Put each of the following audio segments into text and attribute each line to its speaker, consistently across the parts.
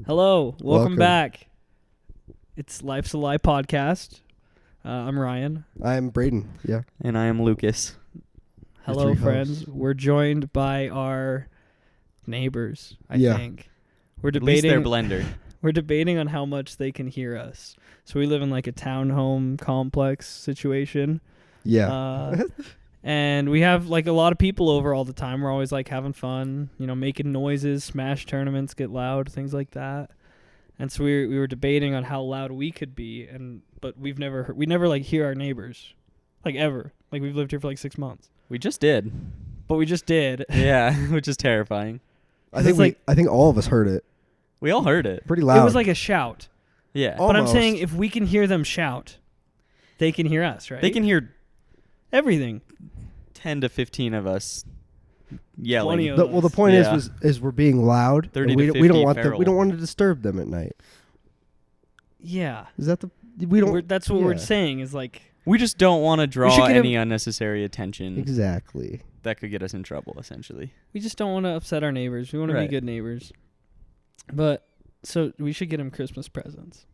Speaker 1: Hello, welcome back. It's Life's a Lie podcast. I'm Ryan.
Speaker 2: I'm Braden. Yeah.
Speaker 3: And I am Lucas.
Speaker 1: Hello, friends. We're joined by our neighbors, I think. We're
Speaker 3: At least
Speaker 1: debating
Speaker 3: their blender.
Speaker 1: We're debating on how much they can hear us. So we live in like a townhome complex situation.
Speaker 2: Yeah.
Speaker 1: And we have like a lot of people over all the time. We're always like having fun, making noises, smash tournaments, get loud, things like that. And so we were debating on how loud we could be, but we never like hear our neighbors, like ever. Like we've lived here for like 6 months.
Speaker 3: We just did.
Speaker 1: But we just did.
Speaker 3: Yeah, which is terrifying.
Speaker 2: I think all of us heard it.
Speaker 3: We all heard it.
Speaker 2: Pretty loud.
Speaker 1: It was like a shout.
Speaker 3: Yeah.
Speaker 1: But I'm saying if we can hear them shout, they can hear us, right?
Speaker 3: They can hear
Speaker 1: everything.
Speaker 3: 10 to 15 of us yelling.
Speaker 2: The point is we're being loud.
Speaker 3: 30
Speaker 2: and
Speaker 3: to 50
Speaker 2: we don't want
Speaker 3: feral.
Speaker 2: we don't want to disturb them at night.
Speaker 1: Yeah.
Speaker 2: Is that we don't?
Speaker 1: That's what we're saying. Is like
Speaker 3: we just don't want to draw any unnecessary attention.
Speaker 2: Exactly.
Speaker 3: That could get us in trouble, essentially.
Speaker 1: We just don't want to upset our neighbors. We want to be good neighbors. But so we should get them Christmas presents,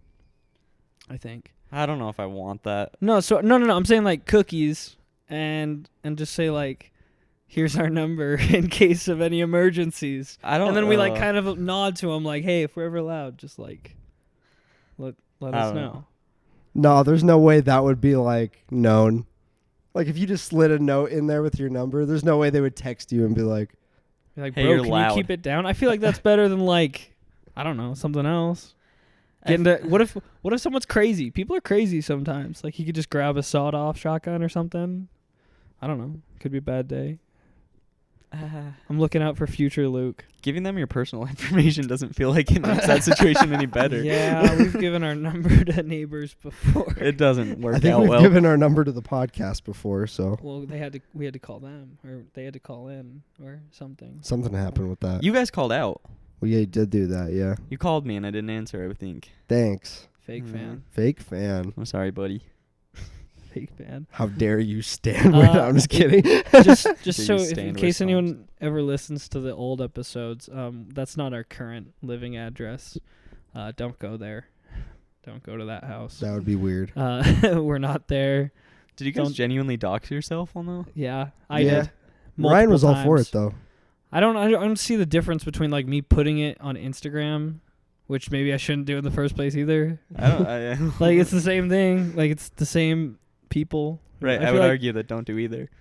Speaker 1: I think.
Speaker 3: I don't know if I want that.
Speaker 1: No. I'm saying like cookies. And just say like, here's our number in case of any emergencies. And then we like kind of nod to them like, hey, if we're ever loud, just like let us know.
Speaker 2: No, there's no way that would be like known. Like if you just slid a note in there with your number, there's no way they would text you and be like,
Speaker 1: hey,
Speaker 3: bro,
Speaker 1: can you keep it down? I feel like that's better than like, I don't know, something else. What if someone's crazy? People are crazy sometimes. Like he could just grab a sawed-off shotgun or something. I don't know. Could be a bad day. I'm looking out for future Luke.
Speaker 3: Giving them your personal information doesn't feel like it makes that situation any better.
Speaker 1: Yeah, we've given our number to neighbors before.
Speaker 3: It doesn't work out well.
Speaker 2: I think we've given our number to the podcast before, so.
Speaker 1: Well, we had to call them, or they had to call in, or something.
Speaker 2: Something happened with that.
Speaker 3: You guys called out.
Speaker 2: Well, yeah, you did do that, yeah.
Speaker 3: You called me and I didn't answer, I would think.
Speaker 2: Thanks.
Speaker 1: Fake fan.
Speaker 2: Fake fan.
Speaker 3: I'm sorry, buddy.
Speaker 1: Fake fan.
Speaker 2: How dare you stand with it? I'm just kidding.
Speaker 1: Just so in case anyone ever listens to the old episodes, that's not our current living address. Don't go there. Don't go to that house.
Speaker 2: That would be weird.
Speaker 1: We're not there.
Speaker 3: Did you guys genuinely dox yourself on that?
Speaker 1: Yeah, I did.
Speaker 2: Ryan was all for it though.
Speaker 1: I don't see the difference between like me putting it on Instagram, which maybe I shouldn't do in the first place either. Like it's the same thing. Like it's the same people.
Speaker 3: Right. I would argue that don't do either.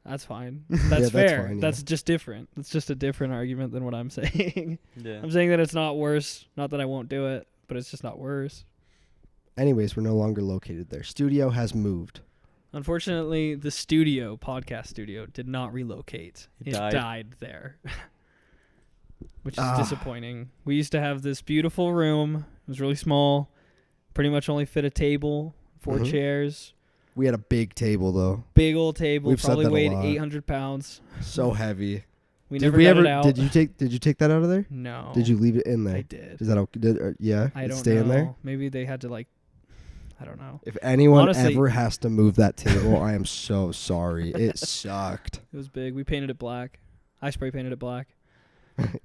Speaker 1: That's fine. That's fair.
Speaker 2: That's fine,
Speaker 1: That's just different. It's just a different argument than what I'm saying.
Speaker 3: Yeah.
Speaker 1: I'm saying that it's not worse. Not that I won't do it, but it's just not worse.
Speaker 2: Anyways, we're no longer located there. Studio has moved.
Speaker 1: Unfortunately, the podcast studio, did not relocate. It died there, which is disappointing. We used to have this beautiful room. It was really small. Pretty much only fit a table, 4 chairs.
Speaker 2: We had a big table, though.
Speaker 1: Big old table.
Speaker 2: We've
Speaker 1: probably
Speaker 2: said that
Speaker 1: weighed
Speaker 2: a lot.
Speaker 1: 800 pounds.
Speaker 2: So heavy.
Speaker 1: We never got it out.
Speaker 2: Did you take that out of there?
Speaker 1: No.
Speaker 2: Did you leave it in there?
Speaker 1: I did.
Speaker 2: Is that okay? Yeah.
Speaker 1: I don't
Speaker 2: stay
Speaker 1: know.
Speaker 2: in there.
Speaker 1: Maybe they had to like. I don't know.
Speaker 2: If anyone ever has to move that table, I am so sorry. It sucked.
Speaker 1: It was big. We painted it black. I spray painted it black.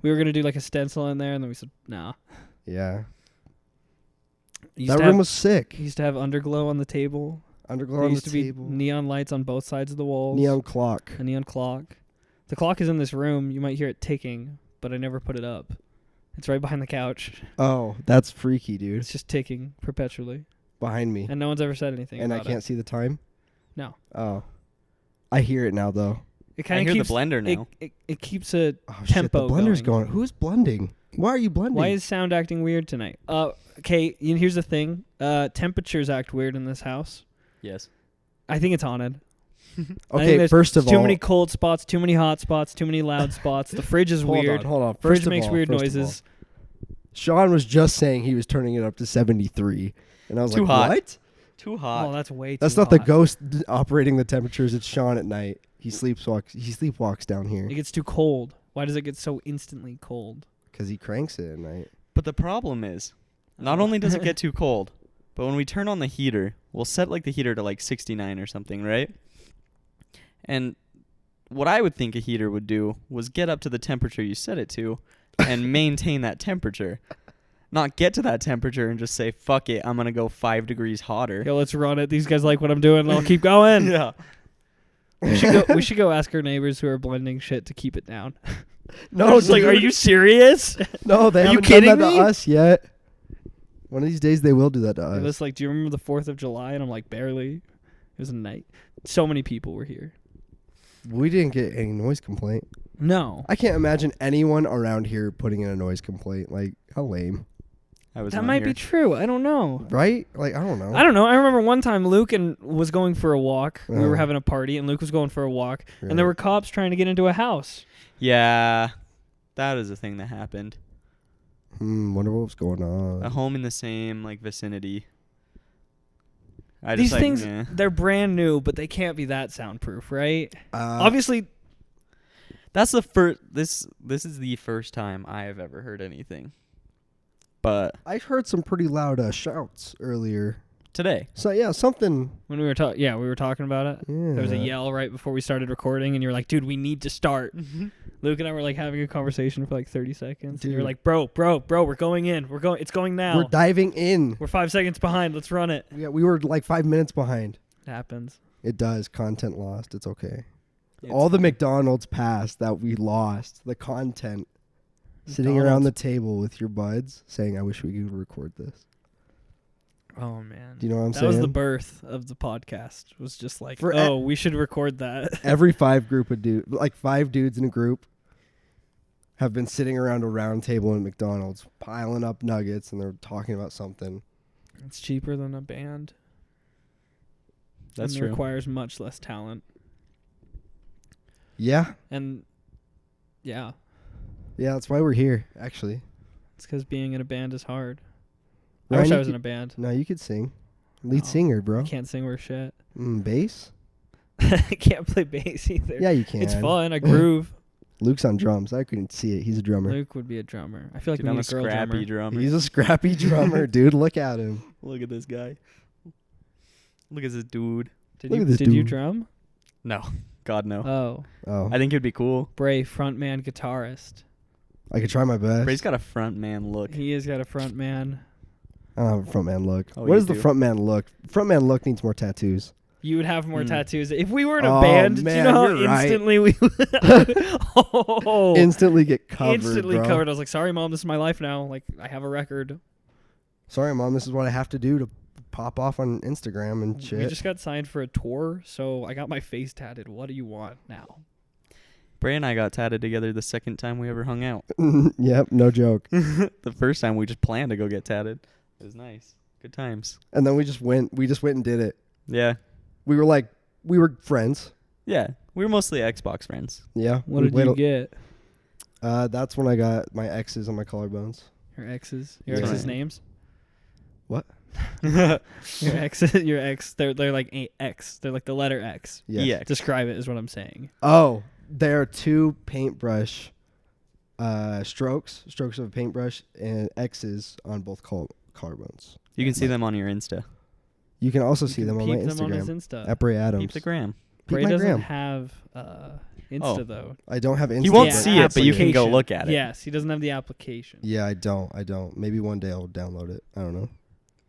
Speaker 1: We were gonna do like a stencil in there, and then we said, "Nah."
Speaker 2: Yeah. That room was sick.
Speaker 1: He used to have underglow on the table.
Speaker 2: Underglow on the table.
Speaker 1: Be neon lights on both sides of the walls.
Speaker 2: Neon clock.
Speaker 1: A neon clock. The clock is in this room. You might hear it ticking, but I never put it up. It's right behind the couch.
Speaker 2: Oh, that's freaky, dude.
Speaker 1: It's just ticking perpetually.
Speaker 2: Behind me.
Speaker 1: And no one's ever said anything
Speaker 2: and
Speaker 1: about
Speaker 2: I can't see the time?
Speaker 1: No.
Speaker 2: Oh. I hear it now, though.
Speaker 1: It kind of
Speaker 3: keeps the blender now.
Speaker 1: It keeps a tempo
Speaker 2: shit, the blender's going. Who's blending? Why are you blending?
Speaker 1: Why is sound acting weird tonight? Okay, here's the thing. Temperatures act weird in this house.
Speaker 3: Yes.
Speaker 1: I think it's haunted.
Speaker 2: Okay, first of all,
Speaker 1: too many cold spots, too many hot spots, too many loud spots. The fridge is weird.
Speaker 2: Hold on.
Speaker 1: Fridge makes weird noises.
Speaker 2: Sean was just saying he was turning it up to 73, and I was like, "What?
Speaker 3: Too hot."
Speaker 1: Oh, that's way too hot.
Speaker 2: That's not the ghost operating the temperatures. It's Sean at night. He sleepwalks down here.
Speaker 1: It gets too cold. Why does it get so instantly cold?
Speaker 2: Because he cranks it at night.
Speaker 3: But the problem is, not only does it get too cold, but when we turn on the heater, we'll set like the heater to like 69 or something, right? And what I would think a heater would do was get up to the temperature you set it to and maintain that temperature. not get to that temperature and just say, fuck it, I'm going to go 5 degrees hotter.
Speaker 1: Yo, let's run it. These guys like what I'm doing. I'll keep going.
Speaker 3: Yeah.
Speaker 1: We should go ask our neighbors who are blending shit to keep it down.
Speaker 2: No,
Speaker 1: It's like, are you serious?
Speaker 2: No, they
Speaker 1: Are you
Speaker 2: haven't
Speaker 1: kidding
Speaker 2: done that
Speaker 1: me?
Speaker 2: to us yet. One of these days they will do that to
Speaker 1: It
Speaker 2: us.
Speaker 1: was like, do you remember the 4th of July? And I'm like, barely. It was a night. So many people were here.
Speaker 2: We didn't get any noise complaint.
Speaker 1: No.
Speaker 2: I can't imagine anyone around here putting in a noise complaint. Like, how lame.
Speaker 1: That might be true. I don't know.
Speaker 2: Right? Like, I don't know.
Speaker 1: I don't know. I remember one time Luke was going for a walk. We were
Speaker 2: Uh-huh.
Speaker 1: having a party, and Luke was going for a walk,
Speaker 2: Right.
Speaker 1: and there were cops trying to get into a house.
Speaker 3: Yeah. That is a thing that happened.
Speaker 2: Wonder what was going on.
Speaker 3: A home in the same like vicinity.
Speaker 1: These things, they're brand new, but they can't be that soundproof, right? Obviously,
Speaker 3: That's the first. This is the first time I have ever heard anything. But
Speaker 2: I heard some pretty loud shouts earlier.
Speaker 3: today,
Speaker 2: So, yeah, something.
Speaker 1: when we were talking about it.
Speaker 2: Yeah.
Speaker 1: There was a yell right before we started recording, and you were like, dude, we need to start. Luke and I were like having a conversation for like 30 seconds. And you were
Speaker 2: Dude.
Speaker 1: like, bro, we're going in. It's going now.
Speaker 2: We're diving in.
Speaker 1: We're 5 seconds behind. Let's run it.
Speaker 2: Yeah, we were like 5 minutes behind.
Speaker 1: It happens.
Speaker 2: It does. Content lost. It's okay.
Speaker 3: It's
Speaker 2: All the
Speaker 3: fine.
Speaker 2: McDonald's past that we lost, the content. Sitting around the table with your buds saying, I wish we could record this.
Speaker 1: Oh, man.
Speaker 2: Do you know what I'm
Speaker 1: That
Speaker 2: saying?
Speaker 1: was the birth of the podcast. Was just like,
Speaker 2: For
Speaker 1: we should record that.
Speaker 2: Every 5 dudes in a group have been sitting around a round table in McDonald's piling up nuggets and they're talking about something.
Speaker 1: It's cheaper than a band.
Speaker 3: That's
Speaker 1: and
Speaker 3: true.
Speaker 1: It requires much less talent.
Speaker 2: Yeah.
Speaker 1: And yeah,
Speaker 2: Yeah, that's why we're here, actually.
Speaker 1: it's because being in a band is hard. I
Speaker 2: Ryan,
Speaker 1: wish
Speaker 2: you
Speaker 1: I was in
Speaker 2: could-
Speaker 1: a band.
Speaker 2: No, you could sing. Lead
Speaker 1: No,
Speaker 2: singer, bro.
Speaker 1: I can't sing worth shit.
Speaker 2: Bass?
Speaker 1: I can't play bass either.
Speaker 2: Yeah, you can.
Speaker 1: It's fun. I groove.
Speaker 2: Luke's on drums. I couldn't see it. He's a drummer.
Speaker 1: Luke would be a drummer. I feel like
Speaker 3: Dude,
Speaker 1: we
Speaker 3: I'm
Speaker 1: need
Speaker 3: a
Speaker 1: a girl
Speaker 3: scrappy
Speaker 1: drummer.
Speaker 3: drummer.
Speaker 2: He's a scrappy drummer, dude. Look at him.
Speaker 3: Look at this guy. Look at this dude.
Speaker 1: Did
Speaker 2: Look
Speaker 1: you
Speaker 2: at this
Speaker 1: did you
Speaker 2: dude.
Speaker 1: drum?
Speaker 3: No, God no.
Speaker 1: Oh,
Speaker 2: Oh,
Speaker 3: I think it'd be cool.
Speaker 1: Bray, frontman, guitarist.
Speaker 2: I could try my best.
Speaker 3: Bray's got a front man look.
Speaker 1: He has got a front man.
Speaker 2: I don't have a front man look.
Speaker 3: Oh,
Speaker 2: What
Speaker 3: you
Speaker 2: is the
Speaker 3: do?
Speaker 2: front man look? Front man look needs more tattoos.
Speaker 1: You would have more
Speaker 3: Mm.
Speaker 1: tattoos if we were in a
Speaker 2: Oh,
Speaker 1: band. Do
Speaker 2: man,
Speaker 1: you know how
Speaker 2: you're right.
Speaker 1: instantly we
Speaker 2: Instantly get covered,
Speaker 1: instantly
Speaker 2: bro.
Speaker 1: covered? I was like, sorry, mom, this is my life now. Like, I have a record.
Speaker 2: Sorry, Mom. This is what I have to do to pop off on Instagram and
Speaker 1: We
Speaker 2: shit.
Speaker 1: just got signed for a tour, so I got my face tatted. What do you want now?
Speaker 3: Bray and I got tatted together the second time we ever hung out.
Speaker 2: Yep, no joke.
Speaker 3: The first time we just planned to go get tatted. It was nice. Good times.
Speaker 2: And then we just went and did it.
Speaker 3: Yeah.
Speaker 2: We were friends.
Speaker 3: Yeah. We were mostly Xbox friends.
Speaker 2: Yeah.
Speaker 1: What did you get?
Speaker 2: That's when I got my X's on my collarbones.
Speaker 1: Your exes?
Speaker 2: Yeah.
Speaker 1: Your exes'
Speaker 3: Right.
Speaker 1: names?
Speaker 2: What?
Speaker 1: Your exes? Your ex? They're like X. They're like the letter X.
Speaker 2: Yes.
Speaker 3: EX.
Speaker 1: Describe it is what I'm saying.
Speaker 2: Oh, there are 2 paintbrush strokes of a paintbrush and X's on both collarbones.
Speaker 3: You can see them on your Insta.
Speaker 2: You can also
Speaker 1: You
Speaker 2: see
Speaker 1: can
Speaker 2: them on my
Speaker 1: peep them on his
Speaker 2: Instagram.
Speaker 1: Insta.
Speaker 2: At Bray Adams.
Speaker 3: Keep the gram.
Speaker 2: Peep
Speaker 1: Bray
Speaker 2: my
Speaker 1: doesn't
Speaker 2: gram.
Speaker 1: have Insta
Speaker 3: Oh.
Speaker 1: though.
Speaker 2: I don't have Instagram.
Speaker 3: He won't
Speaker 1: Yeah,
Speaker 3: see it, but you can go
Speaker 1: application.
Speaker 3: look at it.
Speaker 1: Yes, he doesn't have the application.
Speaker 2: Yeah, I don't. Maybe one day I'll download it. I don't know.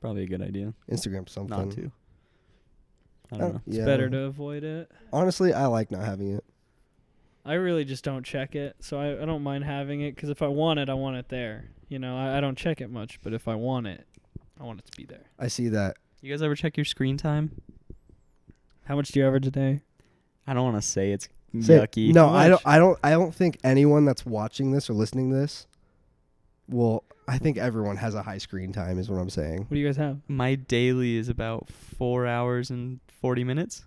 Speaker 3: Probably a good idea.
Speaker 2: Instagram something.
Speaker 3: Not to. I don't know.
Speaker 1: It's
Speaker 2: Yeah.
Speaker 1: better to avoid it.
Speaker 2: Honestly, I like not having it.
Speaker 1: I really just don't check it, so I don't mind having it because if I want it there. You know, I don't check it much, but if I want it to be there.
Speaker 2: I see that.
Speaker 3: You guys ever check your screen time?
Speaker 1: How much do you average a day?
Speaker 3: I don't want to say it's
Speaker 2: Say-
Speaker 3: yucky.
Speaker 2: No,
Speaker 1: How much?
Speaker 2: I don't think anyone that's watching this or listening to this will. I think everyone has a high screen time, is what I'm saying.
Speaker 1: What do you guys have?
Speaker 3: My daily is about 4 hours and 40 minutes.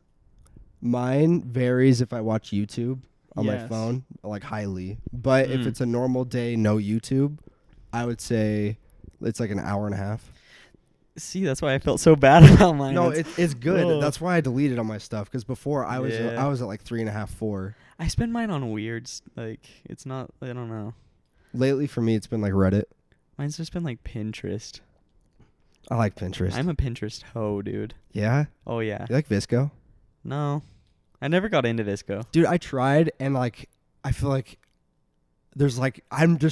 Speaker 2: Mine varies if I watch YouTube on my
Speaker 1: Yes.
Speaker 2: phone, like highly. But if
Speaker 3: Mm.
Speaker 2: it's a normal day, no YouTube, I would say it's like an hour and a half.
Speaker 3: See, that's why I felt so bad about mine.
Speaker 2: No,
Speaker 3: It's-
Speaker 2: it's good.
Speaker 3: Ugh.
Speaker 2: That's why I deleted all my stuff because before I was
Speaker 3: Yeah.
Speaker 2: I was at like 3.5, 4.
Speaker 3: I spend mine on weirds. Like, it's not, I don't know.
Speaker 2: Lately for me, it's been like Reddit.
Speaker 3: Mine's just been like Pinterest.
Speaker 2: I like Pinterest.
Speaker 3: I'm a Pinterest hoe, dude.
Speaker 2: Yeah,
Speaker 3: Oh, yeah.
Speaker 2: you like Visco?
Speaker 3: No. I never got into Visco.
Speaker 2: Dude, I tried and like I feel like there's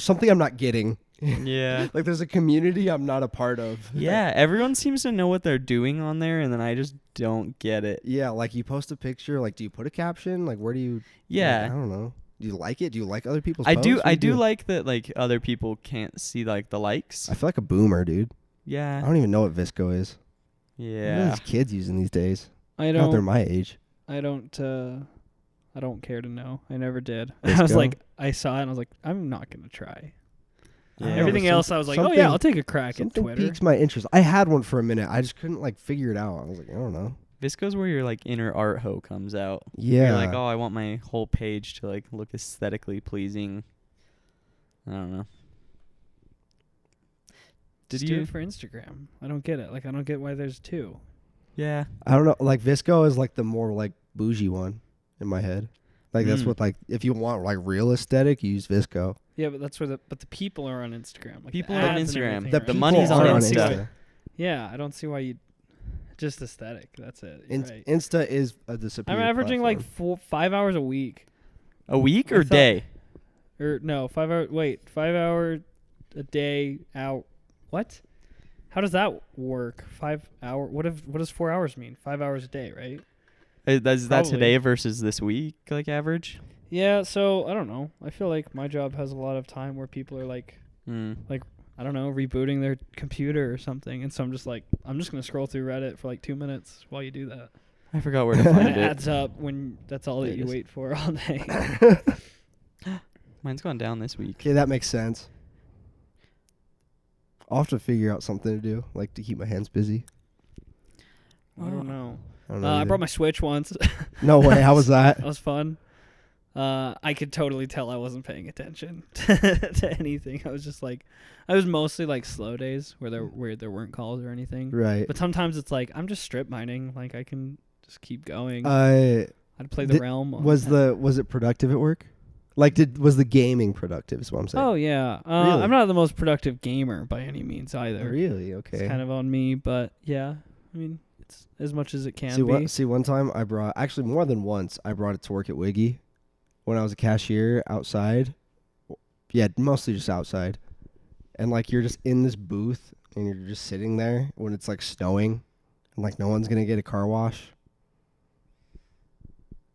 Speaker 2: something I'm not getting
Speaker 3: Yeah.
Speaker 2: Like there's a community I'm not a part of.
Speaker 3: Yeah, everyone seems to know what they're doing on there, and then I just don't get it.
Speaker 2: Yeah, like you post a picture, like do you put a caption? Like where do you?
Speaker 3: Yeah.
Speaker 2: Like, I don't know. Do you like it? Do you like other people's?
Speaker 3: I
Speaker 2: posts?
Speaker 3: do.
Speaker 2: What
Speaker 3: I do like that. Like other people can't see like the likes.
Speaker 2: I feel like a boomer, dude. I
Speaker 3: Yeah.
Speaker 2: don't even know what Visco is. What are
Speaker 3: Yeah.
Speaker 2: these kids using these days?
Speaker 1: I
Speaker 2: Not they're
Speaker 1: don't.
Speaker 2: my age.
Speaker 1: I don't care to know. I never did.
Speaker 2: Let's
Speaker 1: I was
Speaker 2: go.
Speaker 1: like, I saw it and I was like, I'm not gonna try.
Speaker 3: Yeah.
Speaker 1: Everything
Speaker 2: but
Speaker 1: else, I was like, oh
Speaker 2: something-
Speaker 1: yeah, I'll take a crack at
Speaker 2: Something
Speaker 1: Twitter.
Speaker 2: piques my interest. I had one for a minute. I just couldn't like figure it out. I was like, I don't know.
Speaker 3: Visco's where your like inner art hoe comes out.
Speaker 2: Yeah.
Speaker 3: You're like, oh, I want my whole page to like look aesthetically pleasing. I don't know. Did
Speaker 1: Just do
Speaker 3: you?
Speaker 1: it for Instagram? I don't get it. Like, I don't get why there's two.
Speaker 3: Yeah.
Speaker 2: I don't know. Like Visco is like the more like bougie one in my head. Like that's
Speaker 3: Mm.
Speaker 2: what like if you want like real aesthetic, you use Visco.
Speaker 1: Yeah, but that's where the people are on Instagram. Like
Speaker 3: People
Speaker 1: the
Speaker 3: are on
Speaker 1: ads and
Speaker 3: Instagram.
Speaker 1: everything
Speaker 2: The
Speaker 1: are
Speaker 3: The
Speaker 2: people
Speaker 3: money's on
Speaker 2: are
Speaker 3: Insta.
Speaker 1: Yeah, I don't see why you. Just aesthetic. That's it. You're right.
Speaker 2: Insta is the
Speaker 1: I'm
Speaker 2: superior.
Speaker 1: averaging like
Speaker 2: platform.
Speaker 1: 5 hours a week.
Speaker 3: A week
Speaker 1: I
Speaker 3: or
Speaker 1: thought-
Speaker 3: day?
Speaker 1: Or no, 5 hour. Wait, 5 hour a day out. What? How does that work? 5 hour. What does 4 hours mean? 5 hours a day, right?
Speaker 3: Is that
Speaker 1: Probably.
Speaker 3: today versus this week, like average?
Speaker 1: Yeah. So I don't know. I feel like my job has a lot of time where people are like,
Speaker 3: Mm.
Speaker 1: I don't know, rebooting their computer or something, and so I'm just gonna scroll through Reddit for like 2 minutes while you do that.
Speaker 3: I forgot where to
Speaker 1: And
Speaker 3: find
Speaker 1: it
Speaker 3: it.
Speaker 1: adds up when that's all
Speaker 3: There
Speaker 1: that
Speaker 3: it
Speaker 1: you
Speaker 3: is.
Speaker 1: wait for all day.
Speaker 3: Mine's gone down this week.
Speaker 2: Okay, that makes sense. I'll have to figure out something to do, like to keep my hands busy.
Speaker 1: I don't know.
Speaker 2: I don't know.
Speaker 1: I
Speaker 2: either.
Speaker 1: brought my Switch once.
Speaker 2: No way. How was that?
Speaker 1: That was fun. I could totally tell I wasn't paying attention to anything. I was just like, I was mostly like slow days where there weren't calls or anything.
Speaker 2: Right.
Speaker 1: But sometimes it's like I'm just strip mining. Like I can just keep going.
Speaker 2: Uh,
Speaker 1: I'd play the
Speaker 2: did-
Speaker 1: Realm. on
Speaker 2: was
Speaker 1: that.
Speaker 2: was it productive at work? Like, was the gaming productive? Is what I'm saying.
Speaker 1: Oh yeah.
Speaker 2: Really?
Speaker 1: I'm not the most productive gamer by any means either.
Speaker 2: Really? Okay.
Speaker 1: It's kind of on me, but yeah. I mean, it's as much as it can
Speaker 2: see,
Speaker 1: be.
Speaker 2: one time I brought, actually more than once, I brought it to work at Wiggy when I was a cashier outside. Yeah, mostly just outside. And like you're just in this booth and you're just sitting there when it's like snowing and like no one's going to get a car wash.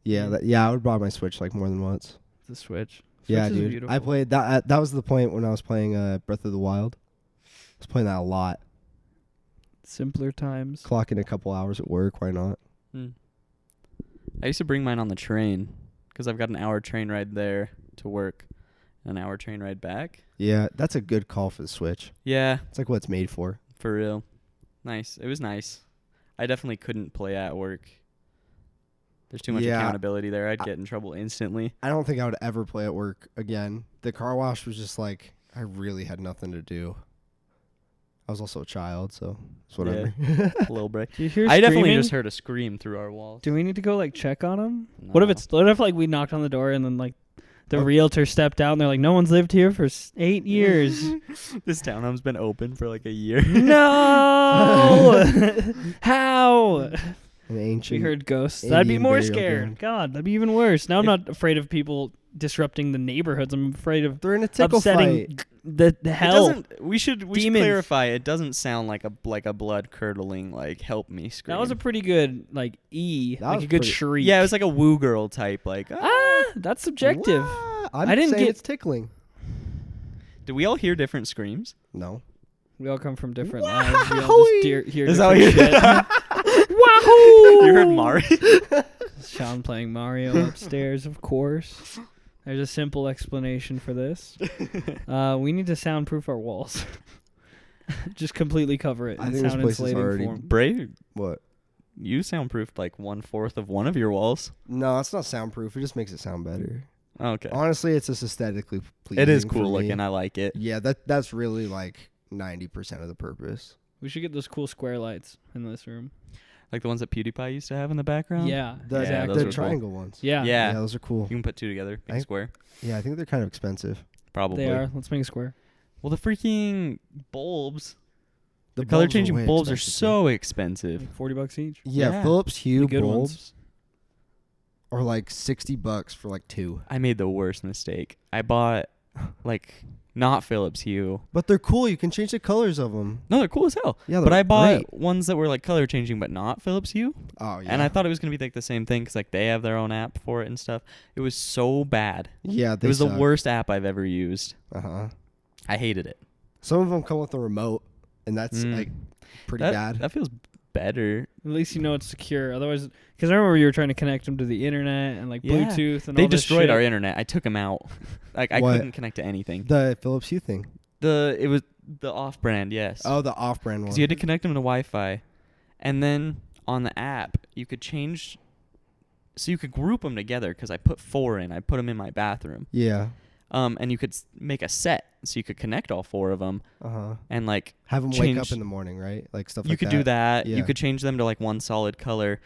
Speaker 2: Yeah, I would buy my Switch like more than once.
Speaker 1: The Switch.
Speaker 2: Yeah,
Speaker 1: Switch is
Speaker 2: dude.
Speaker 1: beautiful.
Speaker 2: I played that. That was the point when I was playing Breath of the Wild. I was playing that a lot.
Speaker 1: Simpler times.
Speaker 2: Clocking a couple hours at work. Why not?
Speaker 3: Mm. I used to bring mine on the train because I've got an hour train ride there to work, an hour train ride back.
Speaker 2: Yeah, that's a good call for the Switch.
Speaker 3: Yeah,
Speaker 2: It's like what it's made for.
Speaker 3: for real. Nice. It was nice. I definitely couldn't play at work. There's too much
Speaker 2: Yeah.
Speaker 3: accountability there. I'd get in trouble instantly.
Speaker 2: I don't think I would ever play at work again. The car wash was just like, I really had nothing to do. I was also a child, so it's whatever.
Speaker 3: A little break.
Speaker 1: Do you hear
Speaker 3: I definitely
Speaker 1: screaming?
Speaker 3: just heard a scream through our walls.
Speaker 1: Do we need to go like check on him? What
Speaker 3: No.
Speaker 1: if like we knocked on the door and then like the
Speaker 2: Oh.
Speaker 1: realtor stepped out and they're like, no one's lived here for 8 years.
Speaker 3: This townhome's been open for like a year.
Speaker 1: No! How?
Speaker 2: An ancient.
Speaker 1: We heard ghosts. That'd be
Speaker 2: Indian
Speaker 1: more
Speaker 2: burial
Speaker 1: scared.
Speaker 2: ground.
Speaker 1: God, that'd be even worse. Now I'm not afraid of people disrupting the neighborhoods. I'm afraid of
Speaker 2: They're in a tickle
Speaker 1: upsetting
Speaker 2: fight.
Speaker 1: the hell.
Speaker 3: We should
Speaker 1: Demons.
Speaker 3: clarify. It doesn't sound like a blood curdling like help me scream.
Speaker 1: That was a pretty good like
Speaker 2: That
Speaker 1: like
Speaker 2: was
Speaker 1: a good
Speaker 2: pretty-
Speaker 1: shriek.
Speaker 3: Yeah, it was like a woo girl type. Like,
Speaker 1: That's subjective.
Speaker 2: What? I'm
Speaker 1: I didn't
Speaker 2: saying
Speaker 1: get-
Speaker 2: it's tickling.
Speaker 3: did we all hear different screams?
Speaker 2: No.
Speaker 1: We all come from different lives. We all just hear
Speaker 3: Is that what
Speaker 1: different
Speaker 3: you-
Speaker 1: shit. Wahoo!
Speaker 3: You heard Mari?
Speaker 1: Sean playing Mario upstairs, of course. There's a simple explanation for this. We need to soundproof our walls. Just completely cover it
Speaker 2: I
Speaker 1: in
Speaker 2: think this
Speaker 1: sound
Speaker 2: place is
Speaker 1: insulating
Speaker 2: already-
Speaker 1: form.
Speaker 3: Brave,
Speaker 2: What?
Speaker 3: you soundproofed like 1/4 of one of your walls.
Speaker 2: No, it's not soundproof. It just makes it sound better.
Speaker 3: Okay.
Speaker 2: Honestly, it's just aesthetically pleasing.
Speaker 3: It is
Speaker 2: for
Speaker 3: cool
Speaker 2: me.
Speaker 3: looking. I like it.
Speaker 2: Yeah, that's really like 90% of the purpose.
Speaker 1: We should get those cool square lights in this room.
Speaker 3: Like the ones that PewDiePie used to have in the background.
Speaker 1: Yeah,
Speaker 2: The,
Speaker 3: Yeah, those
Speaker 2: the
Speaker 3: are cool.
Speaker 2: triangle ones.
Speaker 1: Yeah,
Speaker 3: Yeah.
Speaker 2: those are cool.
Speaker 3: You can put two together. Make a
Speaker 2: I-
Speaker 3: square.
Speaker 2: Yeah, I think they're kind of expensive.
Speaker 3: Probably.
Speaker 1: they are. Let's make a square.
Speaker 3: Well, the freaking bulbs. The
Speaker 2: bulbs
Speaker 3: color
Speaker 2: are
Speaker 3: changing
Speaker 2: way
Speaker 3: bulbs are
Speaker 2: expensive,
Speaker 3: so expensive.
Speaker 1: Like $40 each.
Speaker 2: Yeah,
Speaker 3: Yeah.
Speaker 2: Philips Hue
Speaker 1: The good
Speaker 2: bulbs
Speaker 1: ones.
Speaker 2: are like $60 for like 2.
Speaker 3: I made the worst mistake. I bought like not Philips Hue.
Speaker 2: But they're cool. You can change the colors of them.
Speaker 3: No, they're cool as hell.
Speaker 2: Yeah,
Speaker 3: But I bought
Speaker 2: great.
Speaker 3: ones that were like color changing, but not Philips Hue.
Speaker 2: Oh, yeah.
Speaker 3: And I thought it was gonna be like the same thing because like they have their own app for it and stuff. It was so bad.
Speaker 2: Yeah,
Speaker 3: It was the worst app I've ever used.
Speaker 2: Uh-huh.
Speaker 3: I hated it.
Speaker 2: Some of them come with a remote, and that's like pretty bad.
Speaker 3: That feels better.
Speaker 1: At least you know it's secure. Otherwise, because I remember you were trying to connect them to the internet and like
Speaker 3: Yeah.
Speaker 1: Bluetooth and
Speaker 3: They
Speaker 1: all this
Speaker 3: destroyed
Speaker 1: shit.
Speaker 3: our internet. I took them out. Like I
Speaker 2: What?
Speaker 3: couldn't connect to anything.
Speaker 2: The Philips Hue thing.
Speaker 3: It was the off-brand, yes.
Speaker 2: Oh, the off-brand one.
Speaker 3: Because you had to connect them to Wi-Fi, and then on the app you could change, so you could group them together. Because I put 4 in. I put them in my bathroom.
Speaker 2: Yeah.
Speaker 3: And you could make a set, so you could connect all 4 of them,
Speaker 2: Uh-huh.
Speaker 3: and like
Speaker 2: Have them wake up
Speaker 3: change-
Speaker 2: in the morning, right? Like stuff
Speaker 3: you
Speaker 2: like that.
Speaker 3: could do that.
Speaker 2: Yeah.
Speaker 3: You could change them to like one solid color,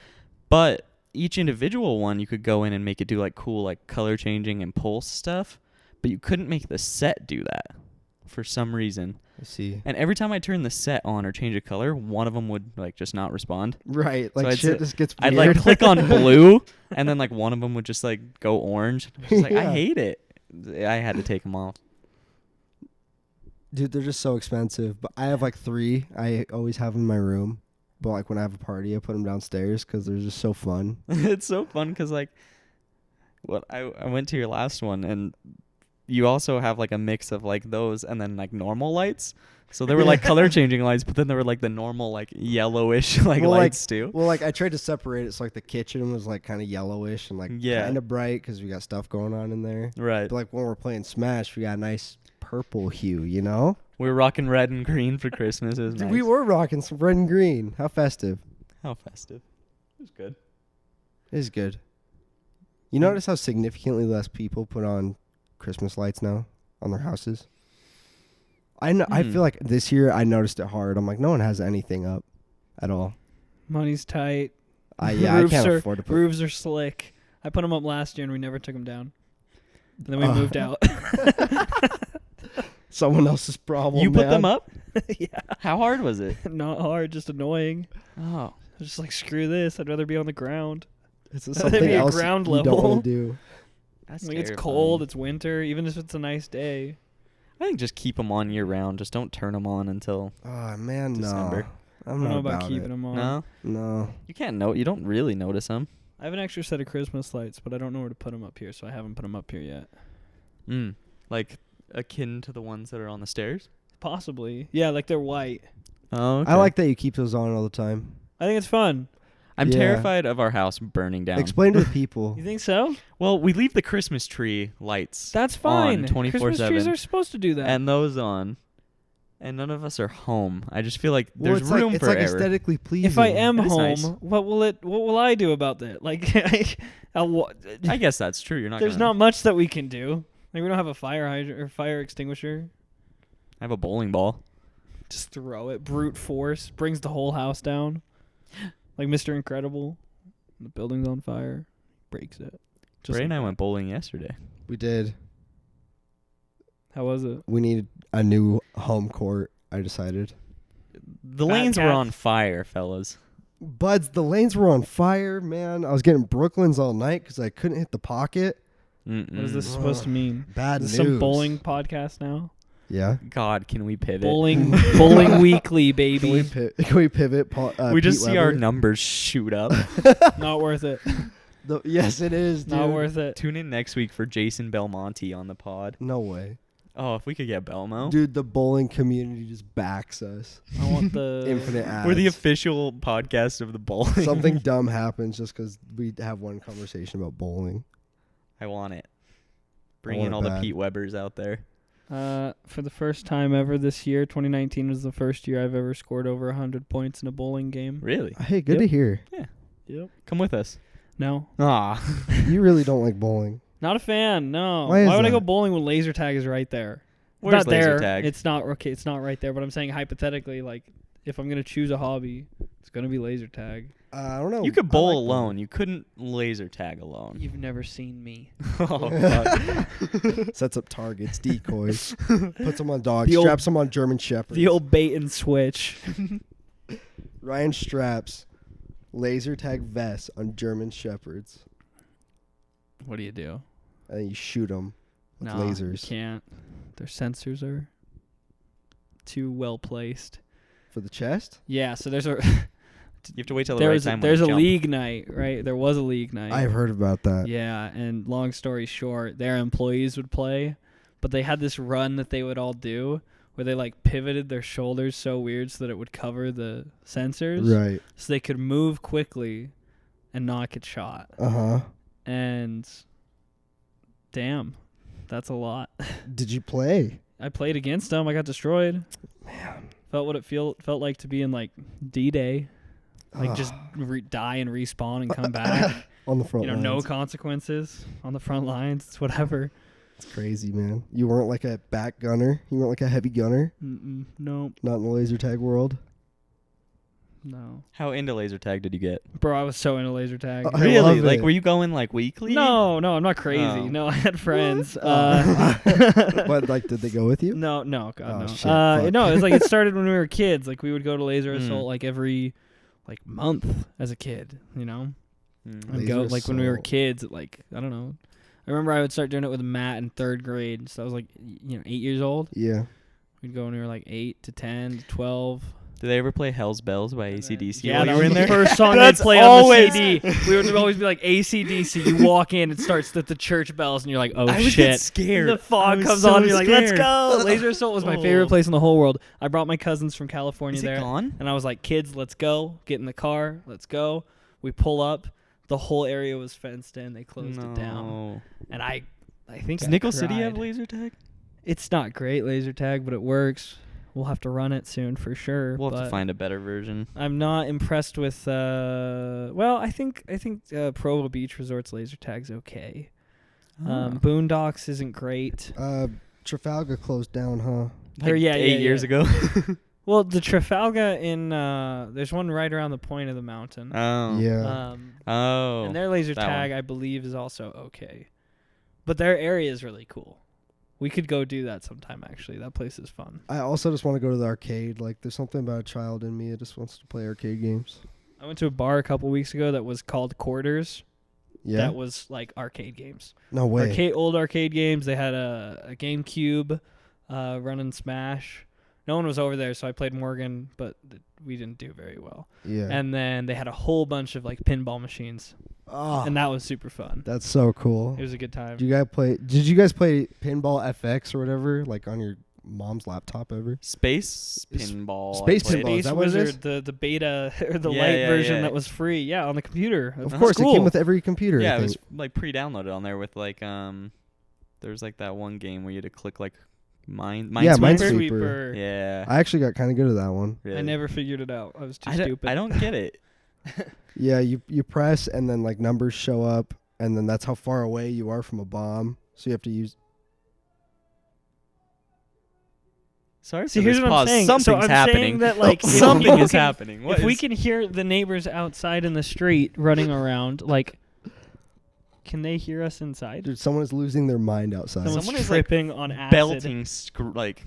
Speaker 3: but each individual one you could go in and make it do like cool like color changing and pulse stuff, but you couldn't make the set do that for some reason.
Speaker 2: I see.
Speaker 3: And every time I turn the set on or change a color, one of them would like just not respond.
Speaker 2: Right. Like
Speaker 3: I'd
Speaker 2: shit
Speaker 3: say-
Speaker 2: just gets
Speaker 3: I'd
Speaker 2: weird.
Speaker 3: like click on blue, and then like one of them would just like go orange. I was just like, I
Speaker 2: Yeah.
Speaker 3: hate it. I had to take them off.
Speaker 2: Dude, they're just so expensive. But I have like 3. I always have them in my room. But like when I have a party, I put them downstairs because they're just so fun.
Speaker 3: It's so fun because like, I went to your last one, and you also have like a mix of like those and then like normal lights. So there were like color changing lights, but then there were like the normal like yellowish like
Speaker 2: Well,
Speaker 3: lights too.
Speaker 2: Well, like I tried to separate it so like the kitchen was like kind of yellowish and like
Speaker 3: Yeah.
Speaker 2: kind of bright because we got stuff going on in there.
Speaker 3: Right.
Speaker 2: But like when we're playing Smash, we got a nice purple hue, you know?
Speaker 3: We were rocking red and green for Christmas. It was
Speaker 2: Dude,
Speaker 3: nice.
Speaker 2: we were rocking some red and green. How festive.
Speaker 3: How festive. It was good.
Speaker 2: It is good. You notice how significantly less people put on Christmas lights now on their houses? I feel like this year I noticed it hard. I'm like, no one has anything up at all.
Speaker 1: Money's tight.
Speaker 2: I
Speaker 1: Roofs
Speaker 2: can't
Speaker 1: are-
Speaker 2: afford to put.
Speaker 1: Roofs are slick. I put them up last year and we never took them down. And then we
Speaker 2: Oh.
Speaker 1: moved out.
Speaker 2: Someone else's problem.
Speaker 3: You put
Speaker 2: man.
Speaker 3: them up?
Speaker 1: Yeah.
Speaker 3: How hard was it?
Speaker 1: Not hard, just annoying.
Speaker 3: Oh.
Speaker 1: I was just like, screw this. I'd rather be on the ground.
Speaker 2: It's
Speaker 1: That'd
Speaker 2: something
Speaker 1: be a
Speaker 2: else
Speaker 1: ground
Speaker 2: you don't
Speaker 1: level.
Speaker 2: want to do.
Speaker 3: That's
Speaker 1: Like it's
Speaker 3: terrifying.
Speaker 1: cold, it's winter, even if it's a nice day.
Speaker 3: I think just keep them on year round. Just don't turn them on until
Speaker 2: Oh man,
Speaker 3: December.
Speaker 2: no.
Speaker 1: I
Speaker 2: I'm
Speaker 1: don't know
Speaker 2: not
Speaker 1: about
Speaker 2: about
Speaker 1: keeping
Speaker 2: it.
Speaker 1: them on.
Speaker 3: no.
Speaker 2: No.
Speaker 3: You can't know. You don't really notice them.
Speaker 1: I have an extra set of Christmas lights, but I don't know where to put them up here, so I haven't put them up here yet.
Speaker 3: Like akin to the ones that are on the stairs.
Speaker 1: Possibly. Yeah, like they're white.
Speaker 3: Oh, okay.
Speaker 2: I like that you keep those on all the time.
Speaker 1: I think it's fun.
Speaker 3: I'm
Speaker 2: Yeah.
Speaker 3: terrified of our house burning down.
Speaker 2: Explain to the people.
Speaker 1: You think so?
Speaker 3: Well, we leave the Christmas tree lights
Speaker 1: That's fine.
Speaker 3: on 24/7.
Speaker 1: Christmas trees are supposed to do that.
Speaker 3: and those on, and none of us are home. I just feel like
Speaker 2: Well,
Speaker 3: there's
Speaker 2: it's
Speaker 3: room
Speaker 2: like,
Speaker 3: for
Speaker 2: it's like
Speaker 3: error.
Speaker 2: aesthetically pleasing.
Speaker 1: if I am
Speaker 3: It is
Speaker 1: home,
Speaker 3: nice.
Speaker 1: what will I do about that? Like,
Speaker 3: I guess that's true. You're not.
Speaker 1: there's
Speaker 3: gonna
Speaker 1: not much that we can do. Like, we don't have a fire hydrant or fire extinguisher.
Speaker 3: have a bowling ball.
Speaker 1: Just throw it. Brute force brings the whole house down. Like Mr. Incredible. The building's on fire. Breaks it. Just
Speaker 3: Bray and
Speaker 1: like
Speaker 3: I
Speaker 1: that.
Speaker 3: went bowling yesterday.
Speaker 2: We did.
Speaker 1: How was it?
Speaker 2: We needed a new home court. I decided.
Speaker 3: The
Speaker 1: Fat
Speaker 3: lanes were
Speaker 1: cats.
Speaker 3: on fire, fellas.
Speaker 2: Buds, the lanes were on fire, man. I was getting Brooklyn's all night because I couldn't hit the pocket.
Speaker 1: What is this
Speaker 2: Mm.
Speaker 1: supposed to mean?
Speaker 2: Bad
Speaker 1: Is this
Speaker 2: news.
Speaker 1: some bowling podcast now?
Speaker 2: Yeah.
Speaker 3: God, can we pivot?
Speaker 1: Bowling weekly, baby.
Speaker 2: Can we pivot?
Speaker 3: we just
Speaker 2: Pete
Speaker 3: see our
Speaker 2: Weber?
Speaker 3: numbers shoot up.
Speaker 1: Not worth it.
Speaker 2: Yes, it is, dude.
Speaker 1: Not worth it.
Speaker 3: Tune in next week for Jason Belmonte on the pod.
Speaker 2: No way.
Speaker 3: Oh, if we could get Belmo.
Speaker 2: Dude, the bowling community just backs us.
Speaker 1: I want the
Speaker 2: Infinite ads.
Speaker 3: We're the official podcast of the bowling.
Speaker 2: Something dumb happens just because we have one conversation about bowling.
Speaker 3: I want it. Bring
Speaker 2: want
Speaker 3: in
Speaker 2: it
Speaker 3: all the
Speaker 2: bad.
Speaker 3: Pete Webbers out there.
Speaker 1: For the first time ever this year, 2019 was the first year I've ever scored over 100 points in a bowling game.
Speaker 3: Really?
Speaker 2: Hey, good
Speaker 1: Yep.
Speaker 2: to hear.
Speaker 1: Yep.
Speaker 3: Come with us.
Speaker 1: No.
Speaker 3: Ah.
Speaker 2: You really don't like bowling.
Speaker 1: Not a fan. No.
Speaker 2: Why is
Speaker 1: would I go
Speaker 2: that?
Speaker 1: bowling when laser tag is right there?
Speaker 3: Where's
Speaker 1: not there.
Speaker 3: laser tag?
Speaker 1: It's not okay. It's not right there. But I'm saying hypothetically, like, if I'm gonna choose a hobby, it's gonna be laser tag.
Speaker 2: I don't know.
Speaker 3: You could
Speaker 2: I
Speaker 3: bowl
Speaker 2: like
Speaker 3: alone. You couldn't laser tag alone.
Speaker 1: You've never seen me.
Speaker 3: Oh, God.
Speaker 2: bowling. Sets up targets, decoys, puts them on dogs,
Speaker 1: The old-
Speaker 2: straps them on German Shepherds.
Speaker 1: The old bait and switch.
Speaker 2: Ryan straps laser tag vests on German Shepherds,
Speaker 1: What do you do?
Speaker 2: and you shoot them with
Speaker 1: No,
Speaker 2: lasers.
Speaker 1: You can't. their sensors are too well placed.
Speaker 2: For the chest?
Speaker 1: Yeah, so there's a
Speaker 3: You have to wait till the right time.
Speaker 1: there's
Speaker 3: when
Speaker 1: a
Speaker 3: you jump.
Speaker 1: league night, right? There was a league night.
Speaker 2: I've heard about that.
Speaker 1: Yeah, and long story short, their employees would play, but they had this run that they would all do where they like pivoted their shoulders so weird so that it would cover the sensors,
Speaker 2: Right.
Speaker 1: so they could move quickly and not get shot.
Speaker 2: Uh-huh.
Speaker 1: And damn, that's a lot.
Speaker 2: Did you play?
Speaker 1: I played against them. I got destroyed.
Speaker 2: Man.
Speaker 1: Felt what it felt like to be in like D-Day, like
Speaker 2: Ugh.
Speaker 1: just die and respawn and come back.
Speaker 2: On the front lines.
Speaker 1: No consequences on the front lines. It's whatever.
Speaker 2: It's crazy, man. You weren't like a back gunner. You weren't like a heavy gunner.
Speaker 1: No,
Speaker 2: Not in the laser tag world.
Speaker 1: no.
Speaker 3: How into laser tag did you get?
Speaker 1: Bro, I was so into laser tag.
Speaker 2: I love
Speaker 3: Like,
Speaker 2: it.
Speaker 3: were you going like weekly?
Speaker 1: No, I'm not crazy.
Speaker 3: Oh.
Speaker 1: No, I had friends.
Speaker 2: But like, did they go with you?
Speaker 1: No, God,
Speaker 2: Oh,
Speaker 1: no.
Speaker 2: shit, fuck.
Speaker 1: No, it was like it started when we were kids. Like we would go to Laser
Speaker 3: Mm.
Speaker 1: Assault like every like month as a kid, you know?
Speaker 3: Mm.
Speaker 1: And go
Speaker 2: Laser
Speaker 1: like when we were
Speaker 2: Assault.
Speaker 1: kids, like I don't know. I remember I would start doing it with Matt in 3rd grade. So I was like 8 years old.
Speaker 2: Yeah.
Speaker 1: We'd go when we were like 8 to 10 to 12.
Speaker 3: Did they ever play Hell's Bells by AC/DC?
Speaker 1: Yeah,
Speaker 3: while
Speaker 1: that
Speaker 3: you were
Speaker 1: was
Speaker 3: in
Speaker 1: the
Speaker 3: there?
Speaker 1: first song they'd
Speaker 3: That's
Speaker 1: play
Speaker 3: always-
Speaker 1: on the CD. We would always be like AC/DC. You walk in, it starts at the church bells, and you're like, oh
Speaker 3: I would
Speaker 1: shit.
Speaker 3: get scared.
Speaker 1: The fog
Speaker 3: I was
Speaker 1: comes
Speaker 3: so
Speaker 1: on, and you're like, let's
Speaker 3: scared.
Speaker 1: go. Laser Assault was my favorite place in the whole world. I brought my cousins from California
Speaker 3: Is it
Speaker 1: there,
Speaker 3: gone?
Speaker 1: and I was like, kids, let's go. Get in the car, let's go. We pull up. The whole area was fenced in. They closed it down,
Speaker 3: No.
Speaker 1: and I think
Speaker 3: Does
Speaker 1: I
Speaker 3: Nickel City have
Speaker 1: cried.
Speaker 3: laser tag?
Speaker 1: It's not great laser tag, but it works. We'll have to run it soon for sure.
Speaker 3: We'll have
Speaker 1: but
Speaker 3: to find a better version.
Speaker 1: I'm not impressed with. I think Provo Beach Resort's laser tag's okay. Boondocks isn't great.
Speaker 2: Trafalgar closed down, huh?
Speaker 3: Like
Speaker 1: yeah,
Speaker 3: 8 years ago.
Speaker 1: Well, the Trafalgar in there's one right around the point of the mountain.
Speaker 3: Oh.
Speaker 2: Yeah.
Speaker 1: And their laser
Speaker 3: that
Speaker 1: tag,
Speaker 3: one.
Speaker 1: I believe, is also okay. But their area is really cool. We could go do that sometime. Actually, that place is fun.
Speaker 2: I also just want to go to the arcade. Like, there's something about a child in me that just wants to play arcade games.
Speaker 1: I went to a bar a couple weeks ago that was called Quarters.
Speaker 2: Yeah.
Speaker 1: That was like arcade games.
Speaker 2: No way.
Speaker 1: Old arcade games. They had a GameCube running Smash. No one was over there, so I played Morgan, but we didn't do very well.
Speaker 2: Yeah.
Speaker 1: And then they had a whole bunch of like pinball machines, and that was super fun.
Speaker 2: That's so cool.
Speaker 1: It was a good time.
Speaker 2: Did you guys play Pinball FX or whatever, like on your mom's laptop ever?
Speaker 3: Space pinball.
Speaker 2: Space
Speaker 3: I played.
Speaker 2: pinball.
Speaker 1: Space
Speaker 2: Is that what it
Speaker 1: Wizard, the beta or the
Speaker 3: Yeah,
Speaker 1: light
Speaker 3: yeah,
Speaker 1: version
Speaker 3: yeah.
Speaker 1: that was free, on the computer.
Speaker 2: Of
Speaker 1: That's
Speaker 2: course,
Speaker 1: cool.
Speaker 2: it came with every computer.
Speaker 3: Yeah,
Speaker 2: I
Speaker 3: it was
Speaker 2: think.
Speaker 3: like pre-downloaded on there with like there's like that one game where you had to click like
Speaker 2: Yeah,
Speaker 3: Minesweeper.
Speaker 2: Minesweeper.
Speaker 3: Yeah.
Speaker 2: I actually got kind of good at that one.
Speaker 3: Really.
Speaker 1: I never figured it out. I was too
Speaker 3: I don't,
Speaker 1: stupid.
Speaker 3: I don't get it.
Speaker 2: Yeah, you press and then like numbers show up, and then that's how far away you are from a bomb. So you have to use.
Speaker 3: Sorry
Speaker 1: See,
Speaker 3: for
Speaker 1: here's
Speaker 3: this
Speaker 1: what I'm
Speaker 3: pause.
Speaker 1: saying.
Speaker 3: Something's
Speaker 1: So I'm
Speaker 3: happening.
Speaker 1: saying that like if
Speaker 3: Something
Speaker 1: people
Speaker 3: is
Speaker 1: can-
Speaker 3: happening. What
Speaker 1: If we
Speaker 3: is-
Speaker 1: can hear the neighbors outside in the street running around, like, can they hear us inside?
Speaker 2: Dude, someone is losing their mind outside.
Speaker 1: Someone's
Speaker 3: Someone is, like,
Speaker 1: tripping on acid.
Speaker 3: belting, like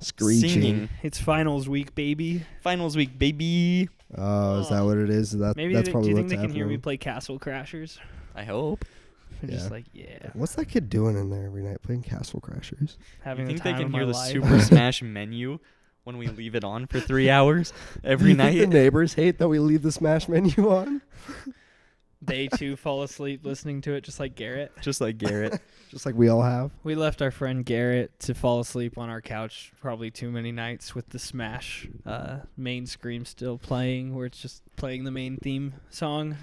Speaker 2: Screeching.
Speaker 3: singing.
Speaker 1: It's finals week, baby.
Speaker 3: Finals week, baby.
Speaker 2: Oh, is that what it is?
Speaker 1: Maybe
Speaker 2: That's
Speaker 1: do
Speaker 2: probably
Speaker 1: you think
Speaker 2: what's
Speaker 1: they can
Speaker 2: happening.
Speaker 1: hear me play Castle Crashers?
Speaker 3: I hope.
Speaker 1: They're
Speaker 2: Yeah.
Speaker 1: just like, yeah,
Speaker 2: What's that kid doing in there every night playing Castle Crashers?
Speaker 1: having
Speaker 3: You think
Speaker 1: the
Speaker 3: they
Speaker 1: time
Speaker 3: can
Speaker 1: of
Speaker 3: hear
Speaker 1: my
Speaker 3: the
Speaker 1: life.
Speaker 3: Super Smash menu when we leave it on for 3 hours every
Speaker 2: Do you think
Speaker 3: night?
Speaker 2: the neighbors hate that we leave the Smash menu on?
Speaker 1: They too fall asleep listening to it, just like Garrett.
Speaker 3: Just like Garrett.
Speaker 2: Just like we all have.
Speaker 1: We left our friend Garrett to fall asleep on our couch probably too many nights with the Smash main screen still playing, where it's just playing the main theme song.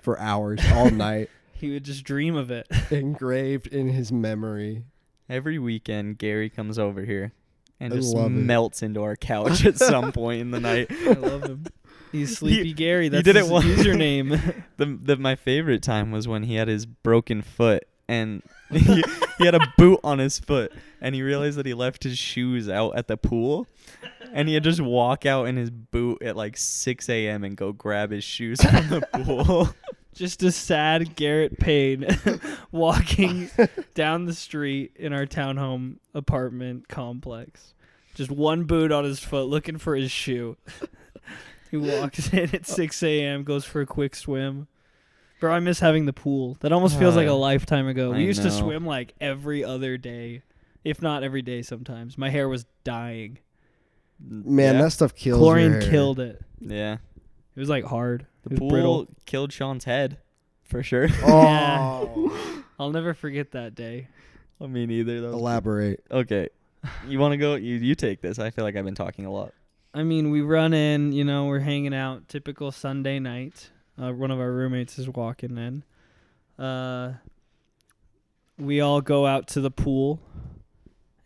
Speaker 2: For hours, all night.
Speaker 1: He would just dream of it.
Speaker 2: Engraved in his memory.
Speaker 3: Every weekend, Gary comes over here and
Speaker 2: I
Speaker 3: just
Speaker 2: love it.
Speaker 3: melts into our couch at some point in the night.
Speaker 1: I love him. He's Sleepy Gary. That's
Speaker 3: did
Speaker 1: his
Speaker 3: it once.
Speaker 1: username.
Speaker 3: My favorite time was when he had his broken foot and he had a boot on his foot and he realized that he left his shoes out at the pool and he had just walk out in his boot at like 6 a.m. and go grab his shoes from the pool.
Speaker 1: Just a sad Garrett Payne walking down the street in our townhome apartment complex. Just one boot on his foot looking for his shoe. He walks in at 6 a.m., goes for a quick swim. Bro, I miss having the pool. That almost feels like a lifetime ago. We
Speaker 3: I
Speaker 1: used to
Speaker 3: know.
Speaker 1: swim like every other day if not every day sometimes. My hair was dying.
Speaker 2: Man,
Speaker 3: Yeah.
Speaker 2: that stuff kills
Speaker 1: Chlorine
Speaker 2: your hair.
Speaker 1: killed it.
Speaker 3: Yeah.
Speaker 1: It was like hard.
Speaker 3: The
Speaker 1: It was
Speaker 3: pool
Speaker 1: brittle.
Speaker 3: killed Sean's head, for sure.
Speaker 2: Oh.
Speaker 1: I'll never forget that day.
Speaker 3: I mean, neither.
Speaker 2: Elaborate.
Speaker 3: Okay. You want to go? You take this. I feel like I've been talking a lot.
Speaker 1: I mean, we run in, we're hanging out, typical Sunday night. One of our roommates is walking in. We all go out to the pool,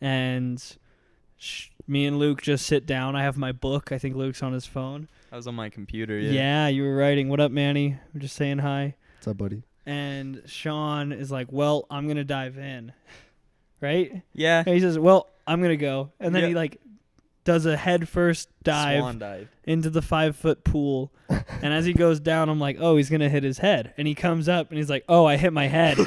Speaker 1: and me and Luke just sit down. I have my book. I think Luke's on his phone.
Speaker 3: I was on my computer. Yeah.
Speaker 1: Yeah, you were writing. What up, Manny? I'm just saying hi.
Speaker 2: What's up, buddy?
Speaker 1: And Sean is like, well, I'm going to dive in. Right?
Speaker 3: Yeah.
Speaker 1: And he says, well, I'm going to go. And then
Speaker 3: Yeah.
Speaker 1: he like does a head first dive
Speaker 3: Swan dive.
Speaker 1: into the 5-foot pool. And as he goes down, I'm like, oh, he's going to hit his head. And he comes up and he's like, oh, I hit my head.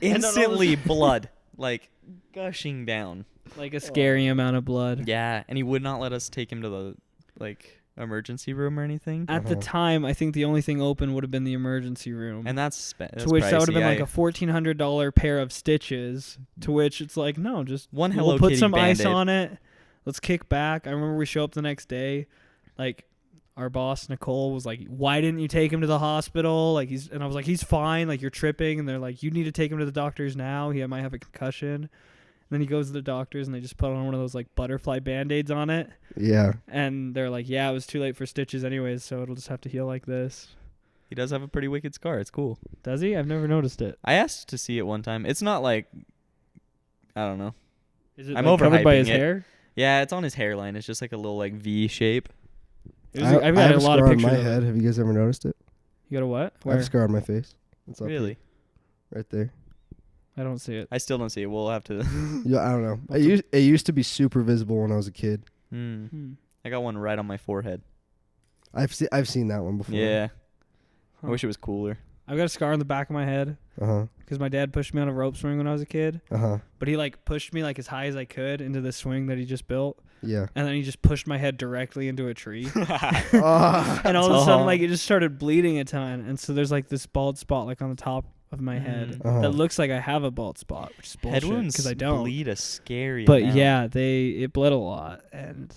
Speaker 3: Instantly blood, like gushing down.
Speaker 1: Like a scary amount of blood.
Speaker 3: Yeah, and he would not let us take him to the emergency room or anything.
Speaker 1: At the time, I think the only thing open would have been the emergency room.
Speaker 3: And that's
Speaker 1: to which that would have been like
Speaker 3: a
Speaker 1: a $1,400 pair of stitches. To which it's like, no, just
Speaker 3: one Hello
Speaker 1: we'll put
Speaker 3: Kitty
Speaker 1: some ice
Speaker 3: Band-Aid.
Speaker 1: on it. Let's kick back. I remember we show up the next day, like our boss Nicole was like, "Why didn't you take him to the hospital?" Like and I was like, "He's fine. Like you're tripping." And they're like, "You need to take him to the doctors now. He might have a concussion." And then he goes to the doctors and they just put on one of those like butterfly Band-Aids on it.
Speaker 2: Yeah.
Speaker 1: And they're like, "Yeah, it was too late for stitches anyways, so it'll just have to heal like this."
Speaker 3: He does have a pretty wicked scar. It's cool.
Speaker 1: Does he? I've never noticed it.
Speaker 3: I asked to see it one time. It's not like, I don't know.
Speaker 1: Is it
Speaker 3: I'm
Speaker 1: like, covered by
Speaker 3: overhyping
Speaker 1: his
Speaker 3: it.
Speaker 1: hair?
Speaker 3: Yeah, it's on his hairline. It's just like a little like V shape.
Speaker 1: I've
Speaker 2: I
Speaker 1: got
Speaker 2: have
Speaker 1: a lot of
Speaker 2: scar on
Speaker 1: pictures
Speaker 2: my
Speaker 1: of
Speaker 2: head.
Speaker 1: it.
Speaker 2: Have you guys ever noticed it?
Speaker 1: You got a what?
Speaker 2: I have a scar on my face. It's up here,
Speaker 3: Really?
Speaker 2: right there.
Speaker 1: I don't see it.
Speaker 3: I still don't see it. We'll have to.
Speaker 2: Yeah, I don't know. It used to be super visible when I was a kid.
Speaker 3: I got one right on my forehead.
Speaker 2: I've seen that one before.
Speaker 3: Yeah.
Speaker 1: Huh.
Speaker 3: I wish it was cooler.
Speaker 1: I've got a scar on the back of my head
Speaker 2: Uh-huh.
Speaker 1: because my dad pushed me on a rope swing when I was a kid.
Speaker 2: Uh-huh.
Speaker 1: But he like pushed me like as high as I could into the swing that he just built,
Speaker 2: Yeah.
Speaker 1: and then he just pushed my head directly into a tree.
Speaker 2: Ah.
Speaker 1: And all of a sudden, like it just started bleeding a ton, and so there's like this bald spot like on the top of my head
Speaker 2: Uh-huh.
Speaker 1: that looks like I have a bald spot, which is
Speaker 3: Head
Speaker 1: bullshit
Speaker 3: wounds
Speaker 1: because I don't.
Speaker 3: bleed a scary
Speaker 1: But
Speaker 3: amount.
Speaker 1: yeah, it bled a lot, and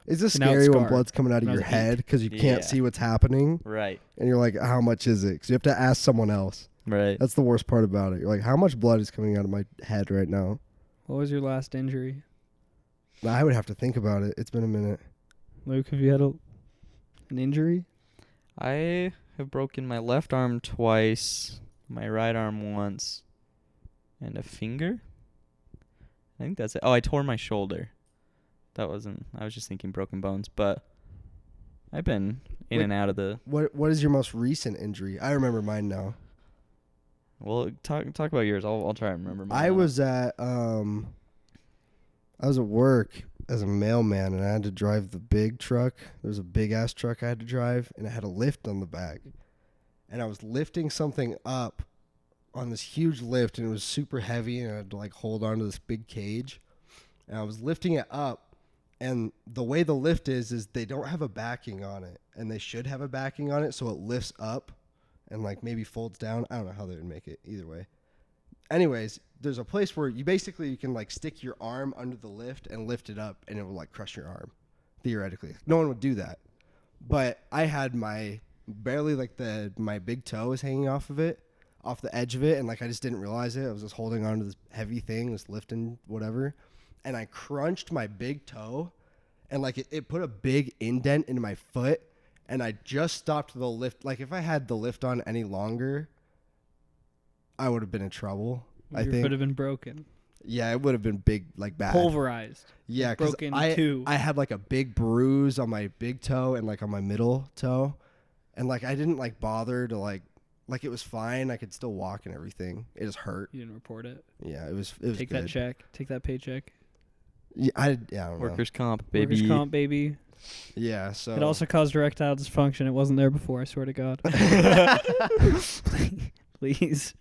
Speaker 2: It's just
Speaker 1: And now it's
Speaker 2: scary when
Speaker 1: scarred.
Speaker 2: blood's coming out of
Speaker 1: When I
Speaker 2: your
Speaker 1: was 8.
Speaker 2: head because you
Speaker 3: Yeah.
Speaker 2: can't see what's happening,
Speaker 3: Right.
Speaker 2: and you're like, how much is it? Because you have to ask someone else.
Speaker 3: Right.
Speaker 2: That's the worst part about it. You're like, how much blood is coming out of my head right now?
Speaker 1: what was your last injury,
Speaker 2: I would have to think about it. It's been a minute.
Speaker 1: Luke? Have you had an injury?
Speaker 3: I have broken my left arm twice, my right arm once, and a finger. I think that's it. Oh, I tore my shoulder. That wasn't. I was just thinking broken bones, but I've been in
Speaker 2: Wait.
Speaker 3: and out of the.
Speaker 2: What is your most recent injury? I remember mine now.
Speaker 3: Well, talk about yours. I'll try and remember mine.
Speaker 2: I was at work as a mailman, and I had to drive the big truck. There was a big ass truck I had to drive, and it had a lift on the back. And I was lifting something up on this huge lift, and it was super heavy, and I had to like hold on to this big cage. And I was lifting it up, and the way the lift is they don't have a backing on it, and they should have a backing on it, so it lifts up and like maybe folds down. I don't know how they would make it either way. Anyways, there's a place where you can like stick your arm under the lift and lift it up, and it will like crush your arm, theoretically. No one would do that, but I had my big toe was hanging off the edge of it, and like I just didn't realize it. I was just holding on to this heavy thing, just lifting whatever, and I crunched my big toe, and like it put a big indent into my foot, and I just stopped the lift. Like if I had the lift on any longer, I would have been in trouble. I
Speaker 1: Your
Speaker 2: think.
Speaker 1: foot have been broken,
Speaker 2: Yeah, it would have been big, like bad.
Speaker 1: pulverized.
Speaker 2: Yeah, because
Speaker 1: broken too.
Speaker 2: I had like a big bruise on my big toe and like on my middle toe, and like I didn't like bother to like it was fine. I could still walk and everything. It just hurt.
Speaker 1: You didn't report it.
Speaker 2: Yeah, it was
Speaker 1: Take
Speaker 2: good.
Speaker 1: that check. Take that paycheck.
Speaker 2: Yeah, I don't know.
Speaker 3: Workers' comp, baby.
Speaker 1: Workers' comp, baby.
Speaker 2: Yeah, so
Speaker 1: It also caused erectile dysfunction. It wasn't there before, I swear to God. Please.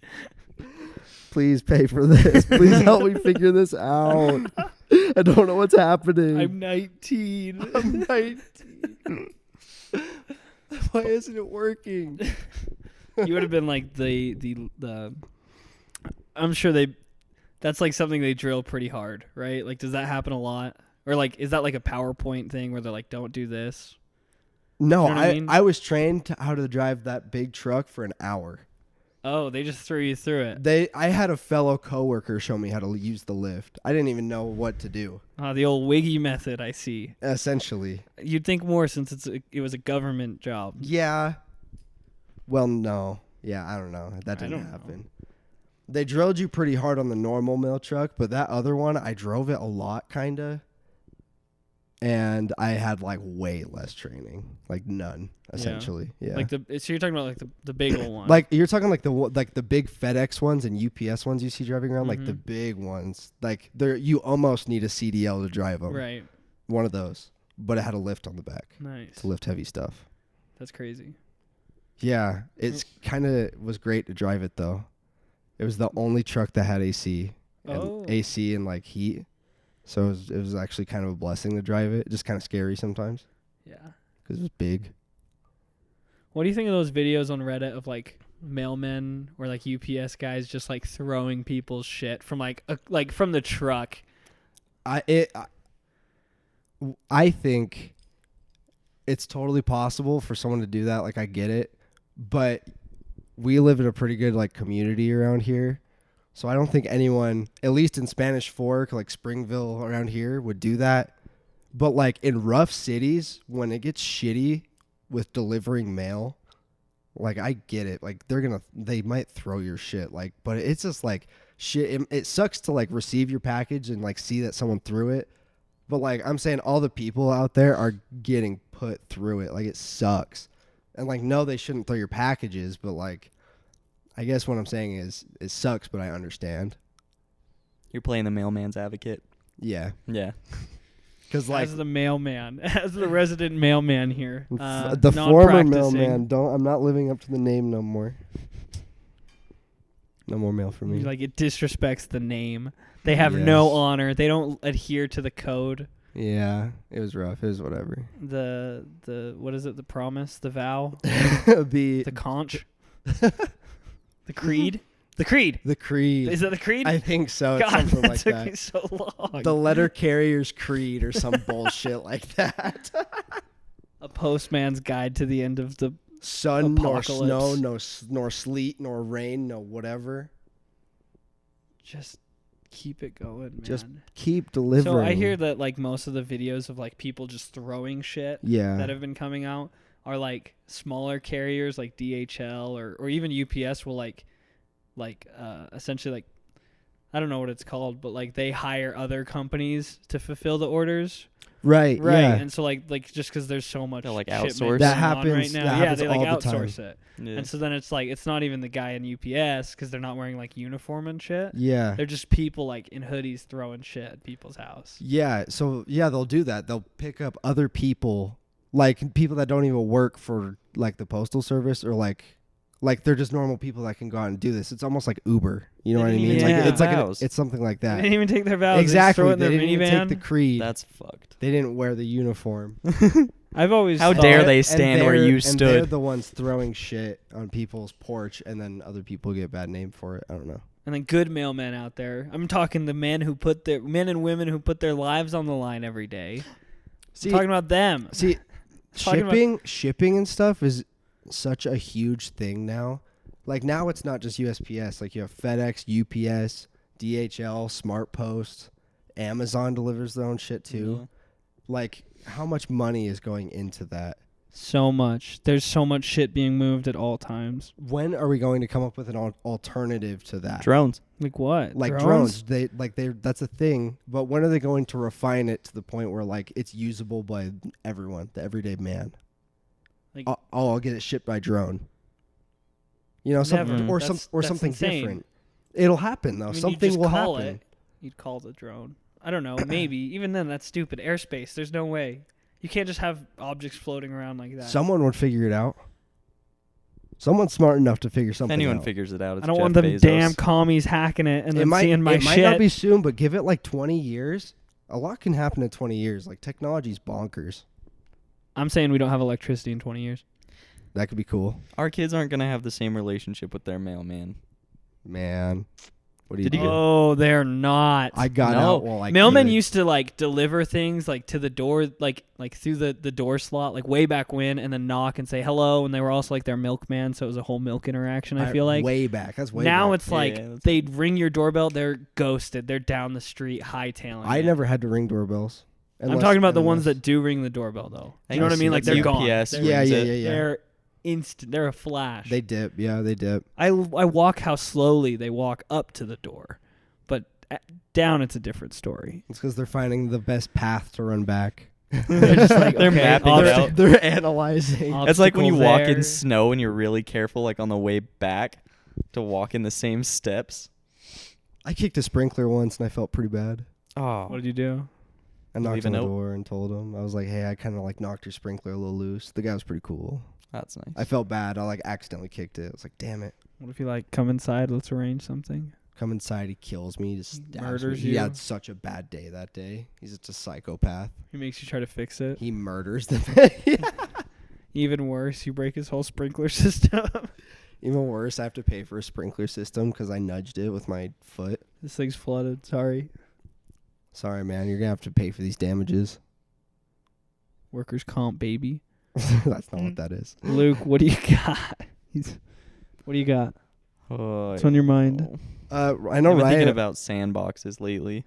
Speaker 2: please pay for this. Please help me figure this out. I don't know what's happening.
Speaker 1: I'm 19.
Speaker 2: I'm 19. Why isn't it working?
Speaker 1: You would have been like the I'm sure That's like something they drill pretty hard, right? Like, does that happen a lot? Or like, is that like a PowerPoint thing where they're like, don't do this?
Speaker 2: No,
Speaker 1: You know what I mean?
Speaker 2: I was trained how to drive that big truck for an hour.
Speaker 1: Oh, they just threw you through it.
Speaker 2: I had a fellow coworker show me how to use the lift. I didn't even know what to do.
Speaker 1: The old Wiggy method, I see.
Speaker 2: Essentially.
Speaker 1: You'd think more since it was a government job.
Speaker 2: Yeah. Well, no. Yeah, I don't know. That didn't happen. They drilled you pretty hard on the normal mill truck, but that other one, I drove it a lot, kind of. And I had like way less training, like none, essentially. Yeah.
Speaker 1: Like so you're talking about like the big old one.
Speaker 2: Like you're talking like the big FedEx ones and UPS ones you see driving around, like the big ones. Like you almost need a CDL to drive them.
Speaker 1: Right.
Speaker 2: One of those, but it had a lift on the back.
Speaker 1: Nice.
Speaker 2: To lift heavy stuff.
Speaker 1: That's crazy.
Speaker 2: Yeah, it's kind of was great to drive it though. It was the only truck that had AC and like heat. So it was actually kind of a blessing to drive it. Just kind of scary sometimes.
Speaker 1: Yeah.
Speaker 2: Because it was big.
Speaker 1: What do you think of those videos on Reddit of like mailmen or like UPS guys just like throwing people's shit from like from the truck?
Speaker 2: I think it's totally possible for someone to do that. Like I get it, but we live in a pretty good like community around here. So I don't think anyone, at least in Spanish Fork, like Springville around here, would do that. But like in rough cities, when it gets shitty with delivering mail, like I get it. Like they might throw your shit. Like, but it's just like shit. It sucks to like receive your package and like see that someone threw it. But like I'm saying, all the people out there are getting put through it. Like it sucks. And like, no, they shouldn't throw your packages, but like, I guess what I'm saying is it sucks, but I understand.
Speaker 3: You're playing the mailman's advocate.
Speaker 2: Yeah.
Speaker 3: Yeah.
Speaker 2: Because like
Speaker 1: as the mailman, as the resident mailman here,
Speaker 2: the former mailman, I'm not living up to the name no more. No more mail for me.
Speaker 1: Like it disrespects the name. They have no honor. They don't adhere to the code.
Speaker 2: Yeah, it was rough. It was whatever.
Speaker 1: The what is it? The promise, the vow,
Speaker 2: the
Speaker 1: conch. The creed? The creed.
Speaker 2: The creed.
Speaker 1: Is that the creed?
Speaker 2: I think so.
Speaker 1: God,
Speaker 2: something
Speaker 1: that
Speaker 2: like
Speaker 1: took
Speaker 2: that.
Speaker 1: me so long.
Speaker 2: The letter carrier's creed or some bullshit like that.
Speaker 1: A postman's guide to the end of the
Speaker 2: sun,
Speaker 1: apocalypse.
Speaker 2: Nor snow, nor sleet, nor rain, no whatever.
Speaker 1: Just keep it going, man.
Speaker 2: Just keep delivering.
Speaker 1: So I hear that like most of the videos of like people just throwing shit that have been coming out are like smaller carriers like DHL or even UPS will like essentially like I don't know what it's called, but like they hire other companies to fulfill the orders.
Speaker 2: Right. Yeah.
Speaker 1: And so like just because there's so much
Speaker 3: like
Speaker 1: shipment
Speaker 3: outsource
Speaker 1: going
Speaker 2: that
Speaker 1: on
Speaker 2: happens
Speaker 1: right now,
Speaker 2: that happens
Speaker 1: they like
Speaker 2: all the time.
Speaker 1: outsource it.
Speaker 3: Yeah.
Speaker 1: And so then it's like it's not even the guy in UPS because they're not wearing like uniform and shit.
Speaker 2: Yeah.
Speaker 1: They're just people like in hoodies throwing shit at people's house.
Speaker 2: Yeah. So yeah, they'll do that. They'll pick up other people, like people that don't even work for like the postal service or like they're just normal people that can go out and do this. It's almost like Uber. You know what I mean? It's like it's something like that.
Speaker 1: They didn't even take their vows.
Speaker 2: Exactly.
Speaker 1: They, just throw it in
Speaker 2: they
Speaker 1: their
Speaker 2: didn't even
Speaker 1: minivan.
Speaker 2: take the creed.
Speaker 3: That's fucked.
Speaker 2: They didn't wear the uniform.
Speaker 1: I've always
Speaker 3: How
Speaker 1: thought,
Speaker 3: dare they stand where you
Speaker 2: And they're
Speaker 3: stood?
Speaker 2: the ones throwing shit on people's porch, and then other people get a bad name for it. I don't know.
Speaker 1: And then good mailmen out there. I'm talking the men and women who put their lives on the line every day. I'm talking about them.
Speaker 2: See, shipping and stuff is such a huge thing now. Like now it's not just USPS. Like you have FedEx, UPS, DHL, Smart Post, Amazon delivers their own shit too.
Speaker 3: Yeah.
Speaker 2: Like how much money is going into that?
Speaker 1: So much. There's so much shit being moved at all times.
Speaker 2: When are we going to come up with an alternative to that?
Speaker 3: Drones.
Speaker 1: Like what?
Speaker 2: Like drones. That's a thing. But when are they going to refine it to the point where like it's usable by everyone, the everyday man?
Speaker 1: Like
Speaker 2: I'll get it shipped by drone. You know, something
Speaker 1: That's
Speaker 2: something
Speaker 1: insane.
Speaker 2: different. It'll happen though.
Speaker 1: I mean,
Speaker 2: something will happen.
Speaker 1: You'd call it a drone. I don't know. Maybe. Even then, that's stupid. Airspace. There's no way. You can't just have objects floating around like that.
Speaker 2: Someone would figure it out. Someone's smart enough to figure something
Speaker 3: If anyone
Speaker 2: out.
Speaker 3: figures it out, it's
Speaker 1: I don't
Speaker 3: Jeff
Speaker 1: want them
Speaker 3: Bezos.
Speaker 1: damn commies hacking it and then seeing my
Speaker 2: it
Speaker 1: shit.
Speaker 2: might not be soon, but give it like 20 years. A lot can happen in 20 years. Like technology's bonkers.
Speaker 1: I'm saying we don't have electricity in 20 years.
Speaker 2: That could be cool.
Speaker 3: Our kids aren't going to have the same relationship with their mailman.
Speaker 2: Man. What do you
Speaker 3: Did
Speaker 2: do?
Speaker 3: you-
Speaker 1: Oh, they're not.
Speaker 2: I got
Speaker 3: No.
Speaker 2: out while I
Speaker 1: Mailmen
Speaker 2: could.
Speaker 1: used to like deliver things like to the door, like through the door slot, like way back when, and then knock and say hello. And they were also like their milkman, so it was a whole milk interaction. I feel like
Speaker 2: way back. That's way
Speaker 1: now
Speaker 2: back.
Speaker 1: it's like
Speaker 3: Yeah, that's-
Speaker 1: they'd ring your doorbell, they're ghosted, they're down the street hightailing.
Speaker 2: I
Speaker 1: it.
Speaker 2: never had to ring doorbells.
Speaker 1: I'm talking about the ones that do ring the doorbell though.
Speaker 3: I
Speaker 1: You know what I
Speaker 3: see.
Speaker 1: mean? Like
Speaker 3: That's
Speaker 1: they're gone.
Speaker 3: UPS
Speaker 1: They're,
Speaker 2: Yeah,
Speaker 3: rings
Speaker 2: yeah,
Speaker 3: it.
Speaker 2: yeah, yeah.
Speaker 1: They're instant. They're a flash.
Speaker 2: They dip. Yeah, they dip.
Speaker 1: I walk how slowly they walk up to the door, but down it's a different story.
Speaker 2: It's because they're finding the best path to run back.
Speaker 1: They're just like,
Speaker 3: They're
Speaker 1: okay,
Speaker 3: mapping it
Speaker 1: obstacle-
Speaker 3: out.
Speaker 2: They're analyzing.
Speaker 1: I'll-
Speaker 3: That's like when you
Speaker 1: obstacle
Speaker 3: walk
Speaker 1: there.
Speaker 3: in snow and you're really careful, like on the way back, to walk in the same steps.
Speaker 2: I kicked a sprinkler once and I felt pretty bad.
Speaker 3: Oh,
Speaker 1: What did you do?
Speaker 2: I knocked
Speaker 3: Leave a
Speaker 2: on the
Speaker 3: note?
Speaker 2: door and told him. I was like, hey, I kind of like knocked your sprinkler a little loose. The guy was pretty cool.
Speaker 3: that's nice.
Speaker 2: I felt bad. I like accidentally kicked it. I was like, damn it.
Speaker 1: What if you like come inside? Let's arrange something.
Speaker 2: Come inside, he kills me, just stabs
Speaker 1: Murders
Speaker 2: me. He
Speaker 1: you?
Speaker 2: had such a bad day that day. He's just a psychopath.
Speaker 1: He makes you try to fix it.
Speaker 2: He murders the
Speaker 1: Even worse, you break his whole sprinkler system.
Speaker 2: Even worse, I have to pay for a sprinkler system because I nudged it with my foot.
Speaker 1: This thing's flooded. Sorry.
Speaker 2: Sorry, man. You're going to have to pay for these damages.
Speaker 1: Workers' comp, baby.
Speaker 2: That's not what that is.
Speaker 1: Luke, what do you got? What do you got?
Speaker 3: Oh,
Speaker 1: What's on your mind?
Speaker 2: I know,
Speaker 3: I've been
Speaker 2: Ryan.
Speaker 3: thinking about sandboxes lately.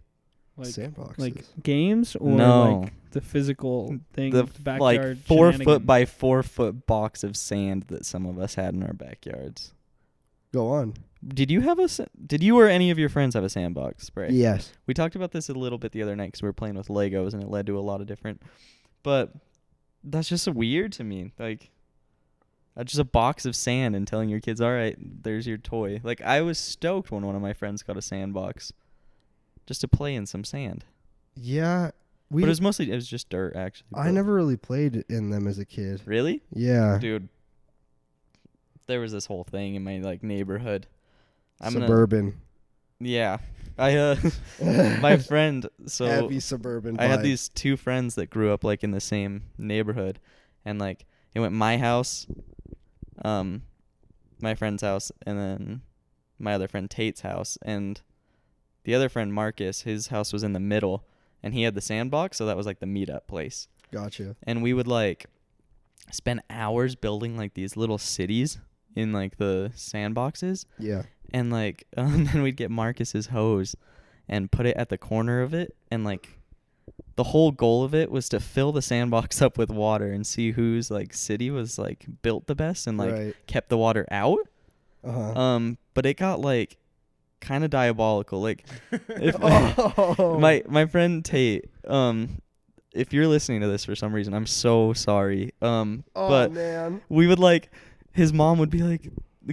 Speaker 1: Like
Speaker 2: Sandboxes.
Speaker 1: like games or
Speaker 3: No.
Speaker 1: like the physical thing,
Speaker 3: The
Speaker 1: backyard
Speaker 3: like 4 foot
Speaker 1: shenanigans?
Speaker 3: by 4 foot box of sand that some of us had in our backyards.
Speaker 2: Go on.
Speaker 3: Did you or any of your friends have a sandbox spray?
Speaker 2: Yes.
Speaker 3: We talked about this a little bit the other night because we were playing with Legos and it led to a lot of different. But that's just so weird to me. Like, just a box of sand and telling your kids, all right, there's your toy. Like, I was stoked when one of my friends got a sandbox just to play in some sand.
Speaker 2: Yeah.
Speaker 3: But it was just dirt, actually.
Speaker 2: I
Speaker 3: but-
Speaker 2: never really played in them as a kid.
Speaker 3: Really?
Speaker 2: Yeah.
Speaker 3: Dude, there was this whole thing in my, like, neighborhood.
Speaker 2: Suburban.
Speaker 3: Yeah. My friend, so
Speaker 2: Heavy suburban
Speaker 3: I had
Speaker 2: vibe.
Speaker 3: these two friends that grew up like in the same neighborhood, and like it went my house, my friend's house, and then my other friend Tate's house, and the other friend Marcus, his house was in the middle, and he had the sandbox, so that was like the meetup place.
Speaker 2: Gotcha.
Speaker 3: And we would like spend hours building like these little cities in like the sandboxes.
Speaker 2: Yeah.
Speaker 3: And like then we'd get Marcus's hose and put it at the corner of it, and like the whole goal of it was to fill the sandbox up with water and see whose like city was like built the best and like
Speaker 2: Right.
Speaker 3: kept the water out.
Speaker 2: Uh-huh.
Speaker 3: But it got like kind of diabolical. Like if
Speaker 2: Oh.
Speaker 3: my friend Tate, if you're listening to this for some reason, I'm so sorry.
Speaker 2: Oh,
Speaker 3: But
Speaker 2: man.
Speaker 3: we would like, his mom would be like,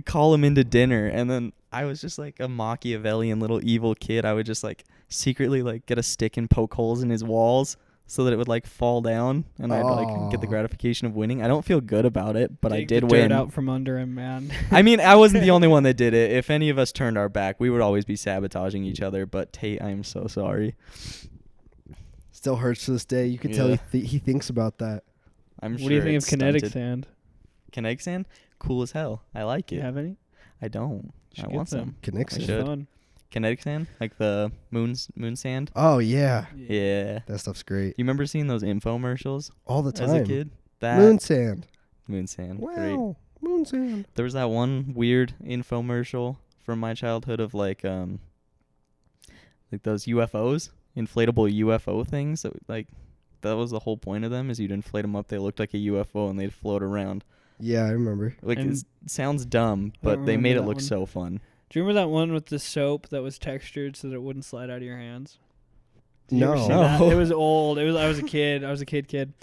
Speaker 3: call him into dinner, and then I was just like a Machiavellian little evil kid. I would just like secretly like get a stick and poke holes in his walls so that it would like fall down, and I'd like get the
Speaker 2: Aw.
Speaker 3: gratification of winning. I don't feel good about it, but I
Speaker 1: Take
Speaker 3: did
Speaker 1: the
Speaker 3: win.
Speaker 1: dirt out from under him, man.
Speaker 3: I mean, I wasn't the only one that did it. If any of us turned our back, we would always be sabotaging each other. But Tate, I am so sorry.
Speaker 2: Still hurts to this day. You can tell
Speaker 3: Yeah.
Speaker 2: he thinks about that.
Speaker 3: I'm
Speaker 1: What
Speaker 3: sure
Speaker 1: do you think of
Speaker 3: it's
Speaker 1: kinetic
Speaker 3: stunted.
Speaker 1: sand?
Speaker 3: Kinetic sand? Cool as hell. I like
Speaker 1: Do
Speaker 3: it.
Speaker 1: you have any?
Speaker 3: I don't.
Speaker 1: Should
Speaker 3: I
Speaker 1: get
Speaker 3: want
Speaker 1: some.
Speaker 3: some.
Speaker 2: Connects
Speaker 3: I
Speaker 2: it.
Speaker 3: should.
Speaker 1: Fun.
Speaker 3: Kinetic sand? Like the moon sand?
Speaker 2: Oh, yeah.
Speaker 3: Yeah.
Speaker 2: That stuff's great.
Speaker 3: You remember seeing those infomercials
Speaker 2: All the time.
Speaker 3: as a kid? That
Speaker 2: Moon sand.
Speaker 3: moon sand. Great.
Speaker 2: Wow. Moon sand.
Speaker 3: There was that one weird infomercial from my childhood of like those UFOs, inflatable UFO things. That was the whole point of them, is you'd inflate them up. They looked like a UFO and they'd float around.
Speaker 2: Yeah, I remember.
Speaker 3: Like
Speaker 1: And
Speaker 3: it sounds dumb,
Speaker 1: I don't
Speaker 3: but they
Speaker 1: remember
Speaker 3: made it
Speaker 1: that
Speaker 3: look
Speaker 1: one.
Speaker 3: so fun.
Speaker 1: Do you remember that one with the soap that was textured so that it wouldn't slide out of your hands? Did you ever
Speaker 2: No.
Speaker 1: see that?
Speaker 3: No.
Speaker 1: It was old. I was a kid. I was a kid.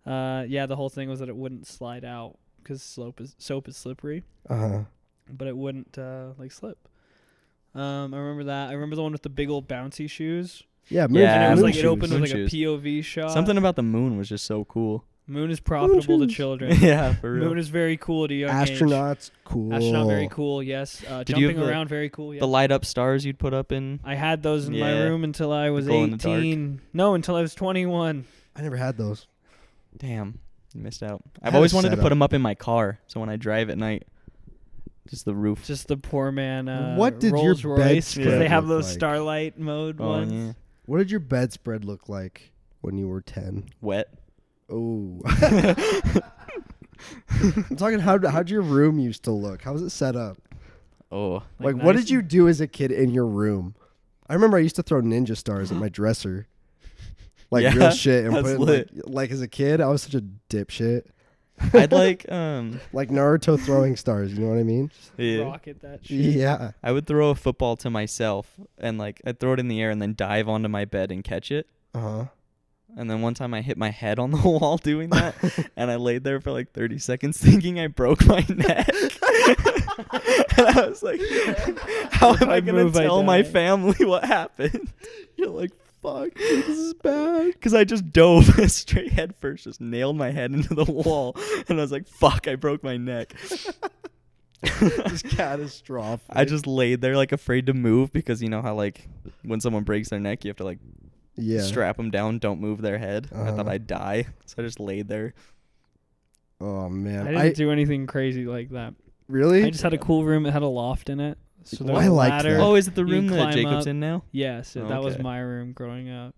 Speaker 1: Yeah, the whole thing was that it wouldn't slide out because soap is slippery,
Speaker 2: Uh-huh.
Speaker 1: but it wouldn't like slip. I remember that. I remember the one with the big old bouncy shoes.
Speaker 2: Yeah, moon,
Speaker 3: Yeah,
Speaker 1: And it was
Speaker 2: moon
Speaker 1: like it
Speaker 2: shoes.
Speaker 1: opened with
Speaker 3: Moon
Speaker 1: like a
Speaker 3: shoes.
Speaker 1: POV shot.
Speaker 3: Something about the moon was just so cool.
Speaker 1: Moon is profitable to
Speaker 2: shoes.
Speaker 1: children.
Speaker 3: Yeah, for real.
Speaker 1: Moon is very cool at a young age.
Speaker 2: Astronauts, cool.
Speaker 1: Astronaut, very cool. Yes.
Speaker 3: you have
Speaker 1: Jumping
Speaker 3: the-
Speaker 1: around, very cool. Yes.
Speaker 3: The light up stars you'd put up in.
Speaker 1: I had those in my
Speaker 3: Yeah.
Speaker 1: room until I was
Speaker 3: glow in the dark.
Speaker 1: 18. No, until I was 21.
Speaker 2: I never had those.
Speaker 3: Damn, you missed out.
Speaker 2: I
Speaker 3: I've
Speaker 2: had
Speaker 3: always
Speaker 2: a
Speaker 3: wanted to put
Speaker 2: setup.
Speaker 3: them up in my car, so when I drive at night, Just the roof.
Speaker 1: Just the poor man.
Speaker 2: What did your
Speaker 1: Rolls Royce,
Speaker 2: bedspread
Speaker 1: because they have
Speaker 2: look
Speaker 1: those
Speaker 2: like?
Speaker 1: starlight mode
Speaker 3: Oh,
Speaker 1: ones.
Speaker 3: yeah.
Speaker 2: What did your bedspread look like when you were 10?
Speaker 3: Wet.
Speaker 2: Oh. I'm talking how'd your room used to look? How was it set up?
Speaker 3: Oh.
Speaker 2: Like
Speaker 1: nice
Speaker 2: what did you
Speaker 1: and-
Speaker 2: do as a kid in your room? I remember I used to throw ninja stars at my dresser. Like
Speaker 3: Yeah,
Speaker 2: real shit. And
Speaker 3: that's
Speaker 2: put
Speaker 3: lit.
Speaker 2: like as a kid, I was such a dipshit.
Speaker 3: I'd like
Speaker 2: Like Naruto throwing stars, you know what I mean?
Speaker 3: yeah.
Speaker 1: Rocket that shit.
Speaker 2: Yeah.
Speaker 3: I would throw a football to myself and like I'd throw it in the air and then dive onto my bed and catch it.
Speaker 2: Uh-huh.
Speaker 3: And then one time I hit my head on the wall doing that and I laid there for like 30 seconds thinking I broke my neck. And I was like, how
Speaker 1: If
Speaker 3: am
Speaker 1: I
Speaker 3: I going
Speaker 1: move,
Speaker 3: to
Speaker 1: I
Speaker 3: tell my
Speaker 1: die.
Speaker 3: family what happened?
Speaker 2: You're like, fuck, this is bad.
Speaker 3: Because I just dove straight head first, just nailed my head into the wall. And I was like, fuck, I broke my neck.
Speaker 2: It's catastrophic.
Speaker 3: I just laid there like afraid to move because you know how like when someone breaks their neck, you have to like strap them down, don't move their head. I thought
Speaker 2: Uh-huh.
Speaker 3: I'd die. So I just laid there.
Speaker 2: Oh man.
Speaker 1: I didn't do anything crazy like that.
Speaker 2: Really?
Speaker 1: I just had a cool room. It had a loft in it. So there
Speaker 2: Oh,
Speaker 1: was
Speaker 2: I
Speaker 1: a
Speaker 2: like
Speaker 1: ladder.
Speaker 2: that.
Speaker 3: Oh, is it the
Speaker 1: You
Speaker 3: room
Speaker 1: can
Speaker 3: that
Speaker 1: climb
Speaker 3: Jacob's
Speaker 1: up.
Speaker 3: in now?
Speaker 1: Yeah, so that was
Speaker 3: Okay.
Speaker 1: my room growing up.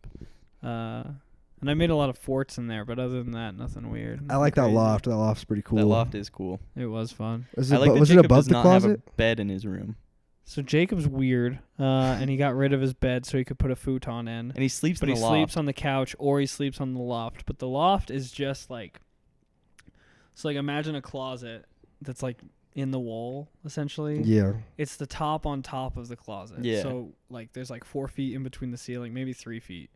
Speaker 1: And I made a lot of forts in there, but other than that, nothing weird.
Speaker 2: I
Speaker 1: nothing
Speaker 2: like that
Speaker 1: crazy.
Speaker 2: loft. That loft's pretty cool.
Speaker 3: That loft is cool.
Speaker 1: It was fun.
Speaker 2: Was
Speaker 3: I
Speaker 2: it,
Speaker 3: like that
Speaker 2: was it
Speaker 3: Jacob
Speaker 2: above
Speaker 3: does
Speaker 2: the
Speaker 3: not
Speaker 2: closet?
Speaker 3: have a bed in his room.
Speaker 1: So Jacob's weird, and he got rid of his bed so he could put a futon in.
Speaker 3: And he sleeps
Speaker 1: But
Speaker 3: in
Speaker 1: he
Speaker 3: the loft.
Speaker 1: sleeps on the couch or he sleeps on the loft. But the loft is just like, so like imagine a closet that's like in the wall essentially.
Speaker 2: Yeah.
Speaker 1: It's the top on top of the closet.
Speaker 3: Yeah.
Speaker 1: So like there's like 4 feet in between the ceiling, maybe 3 feet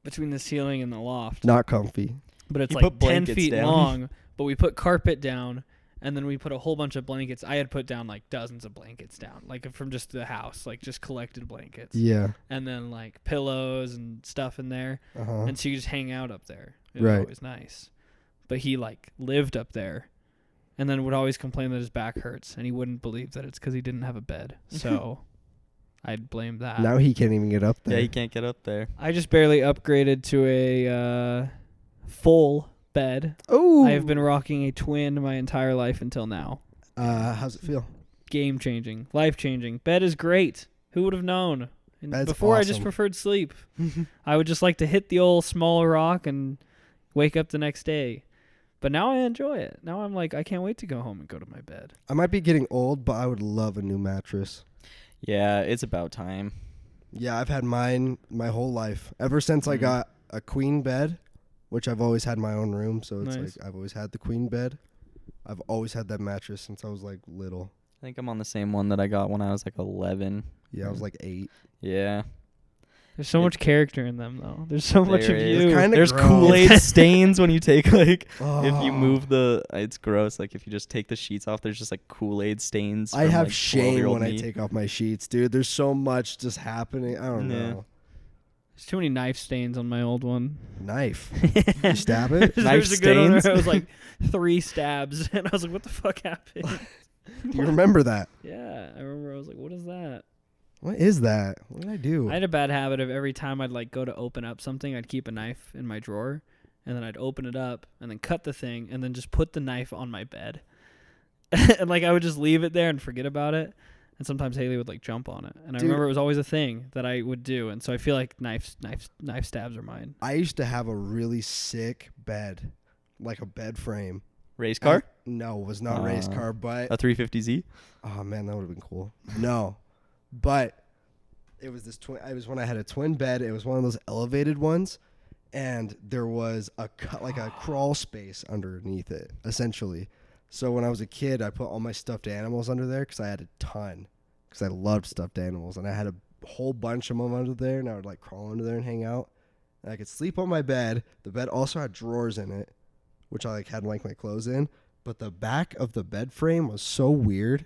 Speaker 1: between the ceiling and the loft.
Speaker 2: Not comfy.
Speaker 1: But it's
Speaker 3: You
Speaker 1: like
Speaker 3: put
Speaker 1: 10
Speaker 3: blankets
Speaker 1: feet
Speaker 3: down.
Speaker 1: long. But we put carpet down. And then we put a whole bunch of blankets. I had put down like dozens of blankets down, like from just the house, like just collected blankets.
Speaker 2: Yeah.
Speaker 1: And then like pillows and stuff in there.
Speaker 2: Uh-huh.
Speaker 1: And so you just hang out up there. It was
Speaker 2: Right.
Speaker 1: always nice. But he like lived up there and then would always complain that his back hurts. And he wouldn't believe that it's because he didn't have a bed. So I'd blame that.
Speaker 2: Now he can't even get up there.
Speaker 3: Yeah, he can't get up there.
Speaker 1: I just barely upgraded to a full bed.
Speaker 2: Oh.
Speaker 1: I have been rocking a twin my entire life until now.
Speaker 2: How's it feel?
Speaker 1: Game changing, life changing. Bed is great. Who would have known? And
Speaker 2: Bed's
Speaker 1: before I just
Speaker 2: awesome.
Speaker 1: preferred sleep. I would just like to hit the old small rock and wake up the next day. But now I enjoy it. Now I'm like, I can't wait to go home and go to my bed.
Speaker 2: I might be getting old, but I would love a new mattress.
Speaker 3: Yeah, it's about time.
Speaker 2: Yeah, I've had mine my whole life. Ever since I
Speaker 3: Mhm.
Speaker 2: got a queen bed, which I've always had my own room, so it's
Speaker 1: Nice.
Speaker 2: like I've always had the queen bed. I've always had that mattress since I was like little.
Speaker 3: I think I'm on the same one that I got when I was like 11.
Speaker 2: Yeah, I was like 8.
Speaker 3: Yeah.
Speaker 1: There's so much character in them, though. There's so much
Speaker 3: There
Speaker 1: of
Speaker 3: is.
Speaker 1: you.
Speaker 2: Kinda
Speaker 3: There's
Speaker 2: gross.
Speaker 3: Kool-Aid stains when you take like if you
Speaker 2: Oh.
Speaker 3: move the it's gross. Like if you just take the sheets off, there's just like Kool-Aid stains.
Speaker 2: I
Speaker 3: from,
Speaker 2: have
Speaker 3: like,
Speaker 2: shame
Speaker 3: 12-year-old
Speaker 2: when I
Speaker 3: me.
Speaker 2: take off my sheets, dude. There's so much just happening. I don't
Speaker 3: Yeah.
Speaker 2: know.
Speaker 1: There's too many knife stains on my old one.
Speaker 2: Knife. You stab it?
Speaker 1: There's
Speaker 3: Knife
Speaker 1: a good one where
Speaker 3: stains?
Speaker 1: it was like 3 stabs, and I was like, "What the fuck happened?"
Speaker 2: Do you remember that?
Speaker 1: Yeah, I remember. I was like, "What is that?"
Speaker 2: What is that? What did I do?
Speaker 1: I had a bad habit of every time I'd like go to open up something, I'd keep a knife in my drawer, and then I'd open it up and then cut the thing and then just put the knife on my bed. And like I would just leave it there and forget about it. And sometimes Haley would like jump on it. And I
Speaker 2: Dude.
Speaker 1: remember it was always a thing that I would do. And so I feel like knife stabs are mine.
Speaker 2: I used to have a really sick bed, like a bed frame.
Speaker 3: Race car?
Speaker 2: No, it was not race
Speaker 3: Uh,
Speaker 2: car, but
Speaker 3: A 350Z?
Speaker 2: oh man, that would have been cool. No, but it was this twin. It was when I had a twin bed. It was one of those elevated ones, and there was like a crawl space underneath it, essentially. So when I was a kid, I put all my stuffed animals under there because I had a ton, because I loved stuffed animals, and I had a whole bunch of them under there, and I would like crawl under there and hang out. And I could sleep on my bed. The bed also had drawers in it, which I like had like my clothes in. But the back of the bed frame was so weird.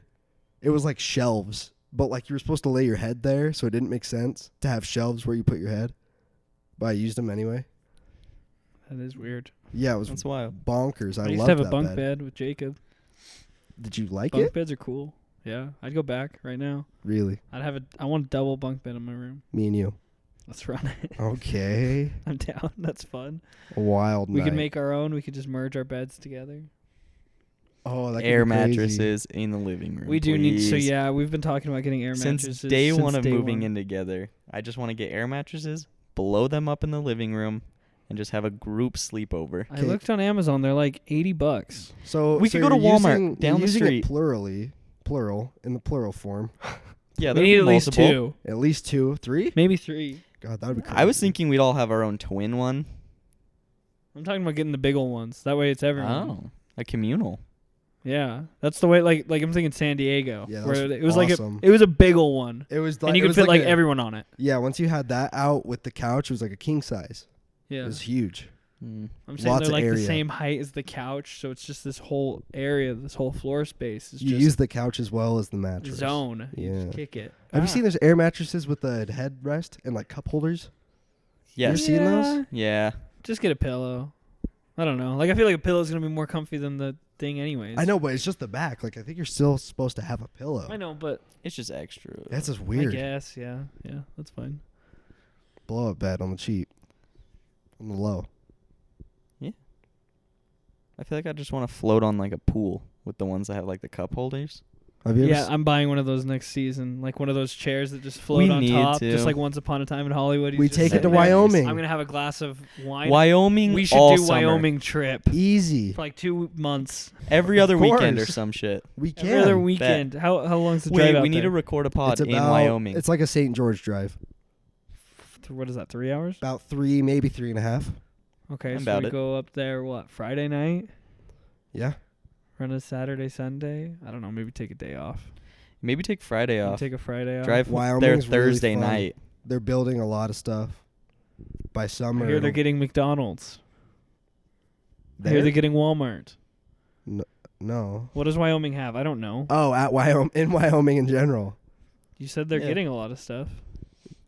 Speaker 2: It was like shelves, but like you were supposed to lay your head there, so it didn't make sense to have shelves where you put your head. But I used them anyway.
Speaker 1: That is weird.
Speaker 2: Yeah, it was
Speaker 3: That's wild.
Speaker 2: bonkers. I
Speaker 1: I used
Speaker 2: loved
Speaker 1: to have a
Speaker 2: that
Speaker 1: bunk
Speaker 2: bed.
Speaker 1: bed with Jacob.
Speaker 2: Did you like
Speaker 1: Bunk
Speaker 2: it?
Speaker 1: beds are cool. Yeah, I'd go back right now.
Speaker 2: Really?
Speaker 1: I want a double bunk bed in my room.
Speaker 2: Me and you.
Speaker 1: Let's run it.
Speaker 2: Okay.
Speaker 1: I'm down. That's fun.
Speaker 2: A wild
Speaker 1: We
Speaker 2: night.
Speaker 1: could make our own. We could just merge our beds together.
Speaker 2: Oh, that could
Speaker 3: air
Speaker 2: be crazy.
Speaker 3: mattresses in the living room.
Speaker 1: We do need. So
Speaker 3: please.
Speaker 1: yeah, we've been talking about getting air mattresses
Speaker 3: Since day one of
Speaker 1: day
Speaker 3: moving
Speaker 1: one.
Speaker 3: in together. I just want to get air mattresses, blow them up in the living room, and just have a group sleepover.
Speaker 1: I looked on Amazon. They're like $80.
Speaker 2: So
Speaker 3: We
Speaker 2: so
Speaker 3: could go to
Speaker 2: you're
Speaker 3: Walmart
Speaker 2: using,
Speaker 3: down
Speaker 2: you're
Speaker 3: the
Speaker 2: using
Speaker 3: street.
Speaker 2: It plural in the plural form.
Speaker 3: Yeah,
Speaker 1: We
Speaker 3: there'd
Speaker 1: need
Speaker 3: be
Speaker 1: at least
Speaker 3: multiple.
Speaker 1: 2,
Speaker 2: At least 2, 3.
Speaker 1: maybe 3.
Speaker 2: God, that would be crazy.
Speaker 3: I was thinking we'd all have our own twin one.
Speaker 1: I'm talking about getting the big old ones. That way it's everyone.
Speaker 3: Oh, a communal.
Speaker 1: Yeah, that's the way. Like I'm thinking San Diego,
Speaker 2: Yeah,
Speaker 1: where
Speaker 2: that's
Speaker 1: it was
Speaker 2: awesome.
Speaker 1: it was a big old one,
Speaker 2: It was like,
Speaker 1: and you
Speaker 2: it
Speaker 1: could
Speaker 2: was
Speaker 1: fit like
Speaker 2: a-
Speaker 1: everyone on it.
Speaker 2: Yeah, once you had that out with the couch, it was like a king size. It
Speaker 1: Yeah,
Speaker 2: was huge.
Speaker 3: Mm.
Speaker 1: I'm saying
Speaker 2: lots
Speaker 1: they're
Speaker 2: of
Speaker 1: like the
Speaker 2: area.
Speaker 1: same height as the couch, so it's just this whole area, this whole floor space is
Speaker 2: You
Speaker 1: just
Speaker 2: use the couch as well as the mattress.
Speaker 1: zone. You
Speaker 2: Yeah.
Speaker 1: just kick it.
Speaker 2: Have you seen those air mattresses with the headrest and like cup holders?
Speaker 3: Yes.
Speaker 2: You seen those?
Speaker 3: Yeah.
Speaker 1: Just get a pillow. I don't know. Like I feel like a pillow is gonna be more comfy than the thing, anyways.
Speaker 2: I know, but it's just the back. Like I think you're still supposed to have a pillow.
Speaker 1: I know, but
Speaker 3: It's just extra.
Speaker 2: That's just
Speaker 1: I
Speaker 2: weird.
Speaker 1: guess, yeah, that's fine.
Speaker 2: Blow up bed on the cheap, on the low.
Speaker 3: I feel like I just want to float on like a pool with the ones that have like the cup holders.
Speaker 2: Have you ever
Speaker 1: Yeah, I'm buying one of those next season, like one of those chairs that just float
Speaker 3: We
Speaker 1: on
Speaker 3: need
Speaker 1: top,
Speaker 3: to.
Speaker 1: just like Once Upon a Time in Hollywood.
Speaker 2: We
Speaker 1: He's just
Speaker 2: take it to
Speaker 1: sitting there.
Speaker 2: Wyoming.
Speaker 1: I'm gonna have a glass of wine.
Speaker 3: Wyoming.
Speaker 1: We should
Speaker 3: all
Speaker 1: do
Speaker 3: summer.
Speaker 1: Wyoming trip
Speaker 2: Easy.
Speaker 1: for like 2 months.
Speaker 3: every other
Speaker 2: Of
Speaker 3: weekend or
Speaker 2: course.
Speaker 3: some shit.
Speaker 2: We can.
Speaker 1: Every other weekend. How long's the drive
Speaker 3: Wait,
Speaker 1: out
Speaker 3: we need
Speaker 1: there?
Speaker 3: to record a pod
Speaker 2: It's
Speaker 3: in
Speaker 2: about,
Speaker 3: Wyoming.
Speaker 2: It's like a St. George drive.
Speaker 1: What is that? 3 hours?
Speaker 2: About 3, maybe 3.5.
Speaker 1: Okay, so
Speaker 3: About
Speaker 1: we
Speaker 3: it.
Speaker 1: go up there. What, Friday night?
Speaker 2: Yeah.
Speaker 1: Run a Saturday, Sunday. I don't know. Maybe take a day off.
Speaker 3: Maybe take Friday
Speaker 1: Maybe
Speaker 3: off.
Speaker 1: take a Friday off.
Speaker 3: Drive there
Speaker 2: Wyoming's really
Speaker 3: Thursday
Speaker 2: fun.
Speaker 3: night.
Speaker 2: They're building a lot of stuff. By
Speaker 1: I
Speaker 2: summer.
Speaker 1: hear they're
Speaker 2: it'll-
Speaker 1: getting McDonald's. I hear
Speaker 2: there?
Speaker 1: they're getting Walmart.
Speaker 2: No.
Speaker 1: What does Wyoming have? I don't know.
Speaker 2: Oh, at Wyoming, in Wyoming in general.
Speaker 1: You said they're
Speaker 3: Yeah.
Speaker 1: getting a lot of stuff.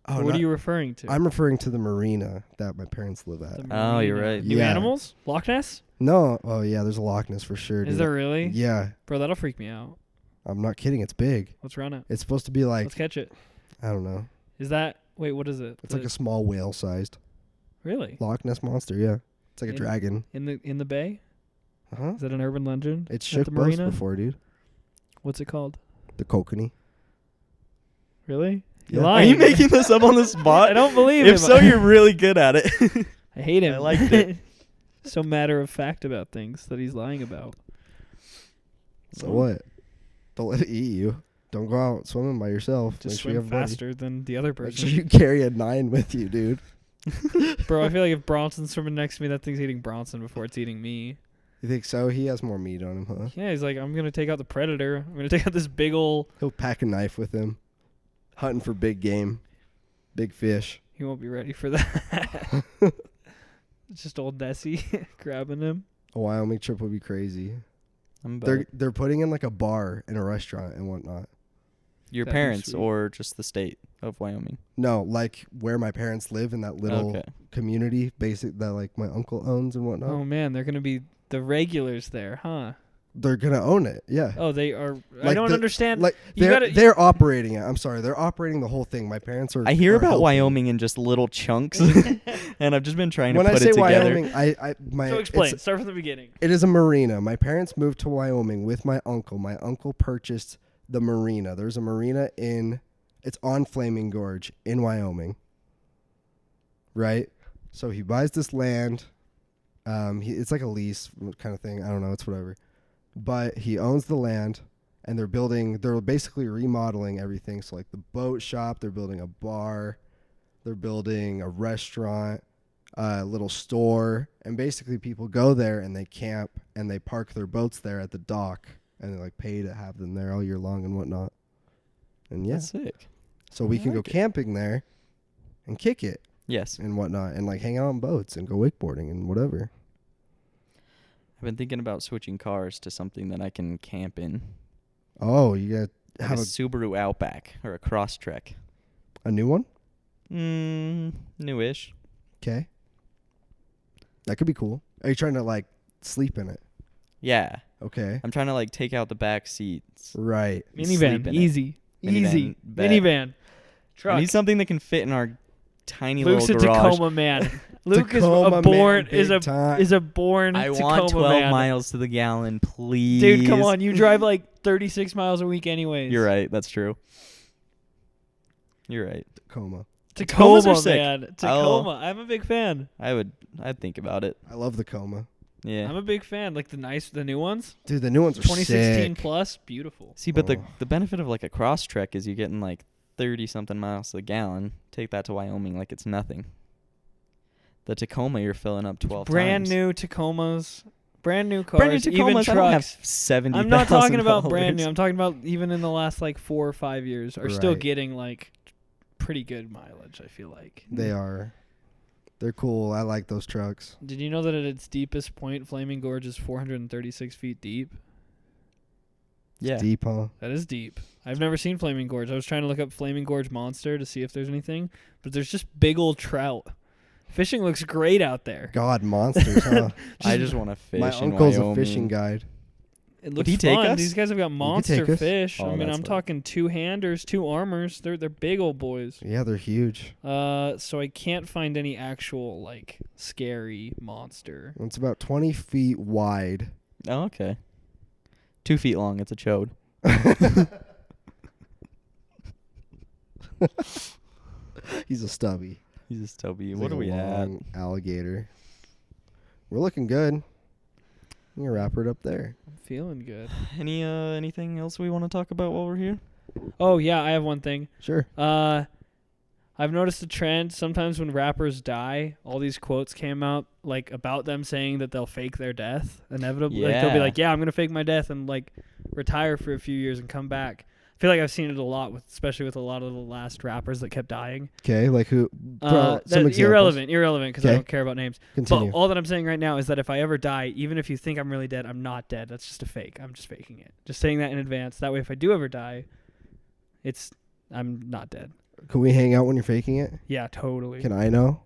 Speaker 2: Oh,
Speaker 1: What
Speaker 2: not-
Speaker 1: are you referring to?
Speaker 2: I'm referring to the marina that my parents live at.
Speaker 1: The
Speaker 3: Oh, you're
Speaker 1: marina.
Speaker 3: right.
Speaker 1: New
Speaker 2: Yeah.
Speaker 1: animals? Loch Ness?
Speaker 2: No. Oh, yeah. There's a Loch Ness for sure.
Speaker 1: Is
Speaker 2: dude.
Speaker 1: there really?
Speaker 2: Yeah.
Speaker 1: Bro, that'll freak me out.
Speaker 2: I'm not kidding. It's big.
Speaker 1: Let's run it.
Speaker 2: It's supposed to be like,
Speaker 1: Let's catch it.
Speaker 2: I don't know.
Speaker 1: Is that... Wait, what is it?
Speaker 2: It's like a small whale sized
Speaker 1: Really?
Speaker 2: Loch Ness monster. Yeah. It's like a
Speaker 1: In-
Speaker 2: dragon.
Speaker 1: In the bay?
Speaker 2: Uh-huh.
Speaker 1: Is that an urban legend?
Speaker 2: It's
Speaker 1: at
Speaker 2: shook
Speaker 1: the
Speaker 2: boats
Speaker 1: marina?
Speaker 2: before, dude.
Speaker 1: What's it called?
Speaker 2: The kokanee.
Speaker 1: Really?
Speaker 2: Yeah.
Speaker 1: You're
Speaker 3: Are
Speaker 1: lying.
Speaker 3: you making this up on the spot?
Speaker 1: I don't believe him.
Speaker 3: If so, you're really good at it.
Speaker 1: I hate him.
Speaker 3: I liked it.
Speaker 1: So matter of fact about things that he's lying about.
Speaker 2: So what? Don't let it eat you. Don't go out swimming by yourself.
Speaker 1: Just
Speaker 2: Make sure you
Speaker 1: swim
Speaker 2: have a buddy.
Speaker 1: faster than the other
Speaker 2: Make
Speaker 1: person.
Speaker 2: sure you carry a 9 with you, dude.
Speaker 1: Bro, I feel like if Bronson's swimming next to me, that thing's eating Bronson before it's eating me.
Speaker 2: You think so? He has more meat on him, huh?
Speaker 1: Yeah, he's like, I'm going to take out the predator. I'm going to take out this big ol'...
Speaker 2: He'll pack a knife with him. Hunting for big game. Big fish.
Speaker 1: He won't be ready for that. It's just old Desi grabbing him.
Speaker 2: A Wyoming trip would be crazy.
Speaker 3: I'm about
Speaker 2: They're putting in like a bar and a restaurant and whatnot.
Speaker 3: your
Speaker 1: That'd be
Speaker 3: parents
Speaker 1: sweet.
Speaker 3: or just the state of Wyoming.
Speaker 2: No, like where my parents live in that little
Speaker 3: Okay.
Speaker 2: community, basic that like my uncle owns and whatnot.
Speaker 1: Oh, man, they're going to be the regulars there, huh?
Speaker 2: They're gonna own it. Yeah.
Speaker 1: Oh, they are... I
Speaker 2: Like
Speaker 1: don't
Speaker 2: the-
Speaker 1: understand.
Speaker 2: Like
Speaker 1: You
Speaker 2: they're
Speaker 1: gotta-
Speaker 2: they're operating it. I'm sorry, they're operating the whole thing. My parents are.
Speaker 3: I hear
Speaker 2: are
Speaker 3: about
Speaker 2: helping.
Speaker 3: Wyoming in just little chunks, and I've just been trying to
Speaker 2: When
Speaker 3: put
Speaker 2: I say
Speaker 3: it together.
Speaker 2: Wyoming,
Speaker 1: So explain.
Speaker 2: it's-
Speaker 1: Start from the beginning.
Speaker 2: It is a marina. My parents moved to Wyoming with my uncle. My uncle purchased the marina. There's a marina it's on Flaming Gorge in Wyoming. Right? So he buys this land. It's like a lease kind of thing. I don't know. It's whatever. But he owns the land, and they're basically remodeling everything. So like the boat shop, they're building a bar, they're building a restaurant, a little store, and basically people go there and they camp and they park their boats there at the dock, and they like pay to have them there all year long and whatnot. And yeah,
Speaker 3: That's sick.
Speaker 2: so we
Speaker 3: I
Speaker 2: can go
Speaker 3: like it.
Speaker 2: camping there and kick it
Speaker 3: Yes.
Speaker 2: and whatnot, and like hang out on boats and go wakeboarding and whatever.
Speaker 3: I've been thinking about switching cars to something that I can camp in.
Speaker 2: Oh, you got
Speaker 3: Like
Speaker 2: have
Speaker 3: a Subaru Outback or a Crosstrek.
Speaker 2: a new one?
Speaker 3: Newish.
Speaker 2: Okay. That could be cool. Are you trying to like sleep in it?
Speaker 3: Yeah.
Speaker 2: Okay.
Speaker 3: I'm trying to like take out the back seats.
Speaker 2: Right.
Speaker 3: and sleep
Speaker 1: Minivan.
Speaker 3: in it.
Speaker 1: Easy.
Speaker 3: Bet.
Speaker 1: Minivan.
Speaker 3: I
Speaker 1: Truck.
Speaker 3: need something that can fit in our tiny
Speaker 1: Luke's a
Speaker 3: little garage.
Speaker 1: Tacoma man. Luke
Speaker 2: Tacoma man, big time.
Speaker 1: is a born
Speaker 3: I
Speaker 1: Tacoma
Speaker 3: want 12
Speaker 1: man.
Speaker 3: miles to the gallon, please.
Speaker 1: Dude, come on. You drive like 36 miles a week anyways.
Speaker 3: You're right. That's true. You're right.
Speaker 2: Tacoma.
Speaker 3: Tacomas are
Speaker 1: Tacoma,
Speaker 3: sick.
Speaker 1: man. Tacoma. I'm a big fan.
Speaker 3: I'd think about it.
Speaker 2: I love the Tacoma.
Speaker 3: Yeah.
Speaker 1: I'm a big fan. Like the new ones.
Speaker 2: Dude, the new ones are
Speaker 1: 2016
Speaker 2: sick.
Speaker 1: plus. Beautiful.
Speaker 3: See, but
Speaker 2: Oh.
Speaker 3: the benefit of like a cross trek is you're getting like 30 something miles to the gallon. Take that to Wyoming like it's nothing. The Tacoma, you're filling up 12
Speaker 1: Brand
Speaker 3: times.
Speaker 1: new Tacomas. Brand new cars.
Speaker 3: Brand new
Speaker 1: even
Speaker 3: Tacomas. I don't have
Speaker 1: trucks.
Speaker 3: 70.
Speaker 1: I'm not talking about brand new. I'm talking about even in the last like 4 or 5 years are still
Speaker 2: Right.
Speaker 1: getting like pretty good mileage, I feel like.
Speaker 2: They are. They're cool. I like those trucks.
Speaker 1: Did you know that at its deepest point, Flaming Gorge is 436 feet deep?
Speaker 2: It's
Speaker 3: Yeah.
Speaker 2: deep, huh?
Speaker 1: That is deep. I've never seen Flaming Gorge. I was trying to look up Flaming Gorge Monster to see if there's anything, but there's just big old trout. Fishing looks great out there.
Speaker 2: God, monsters, huh?
Speaker 3: I just want to fish.
Speaker 2: My
Speaker 3: in
Speaker 2: uncle's
Speaker 3: Wyoming.
Speaker 2: a fishing guide.
Speaker 1: It looks
Speaker 3: he take
Speaker 1: fun.
Speaker 3: us?
Speaker 1: These guys have got monster
Speaker 2: take us?
Speaker 1: fish.
Speaker 3: Oh,
Speaker 1: I mean,
Speaker 3: that's
Speaker 1: I'm
Speaker 3: lit.
Speaker 1: talking 2-handers, 2 armors. They're big old boys.
Speaker 2: Yeah, they're huge.
Speaker 1: So I can't find any actual like scary monster.
Speaker 2: It's about 20 feet wide.
Speaker 3: Oh, okay. 2 feet long. It's a chode.
Speaker 2: He's a stubby.
Speaker 3: He's a stubby.
Speaker 2: He's
Speaker 3: What
Speaker 2: like
Speaker 3: are
Speaker 2: a
Speaker 3: we at?
Speaker 2: long alligator. We're looking good. I'm gonna wrap it up there.
Speaker 1: I'm feeling good.
Speaker 3: Anything else we want to talk about while we're here?
Speaker 1: Oh yeah, I have one thing.
Speaker 2: Sure.
Speaker 1: I've noticed a trend. Sometimes when rappers die, all these quotes came out like about them saying that they'll fake their death inevitably. Like, they'll be
Speaker 3: Yeah.
Speaker 1: like, "Yeah, I'm gonna fake my death and like retire for a few years and come back." I feel like I've seen it a lot, especially with a lot of the last rappers that kept dying.
Speaker 2: Okay, like who? Some
Speaker 1: That's
Speaker 2: examples.
Speaker 1: irrelevant because I
Speaker 2: Okay.
Speaker 1: don't care about names.
Speaker 2: Continue.
Speaker 1: But all that I'm saying right now is that if I ever die, even if you think I'm really dead, I'm not dead. That's just a fake. I'm just faking it. Just saying that in advance. That way, if I do ever die, I'm not dead.
Speaker 2: Can we hang out when you're faking it?
Speaker 1: Yeah, totally.
Speaker 2: Can I know?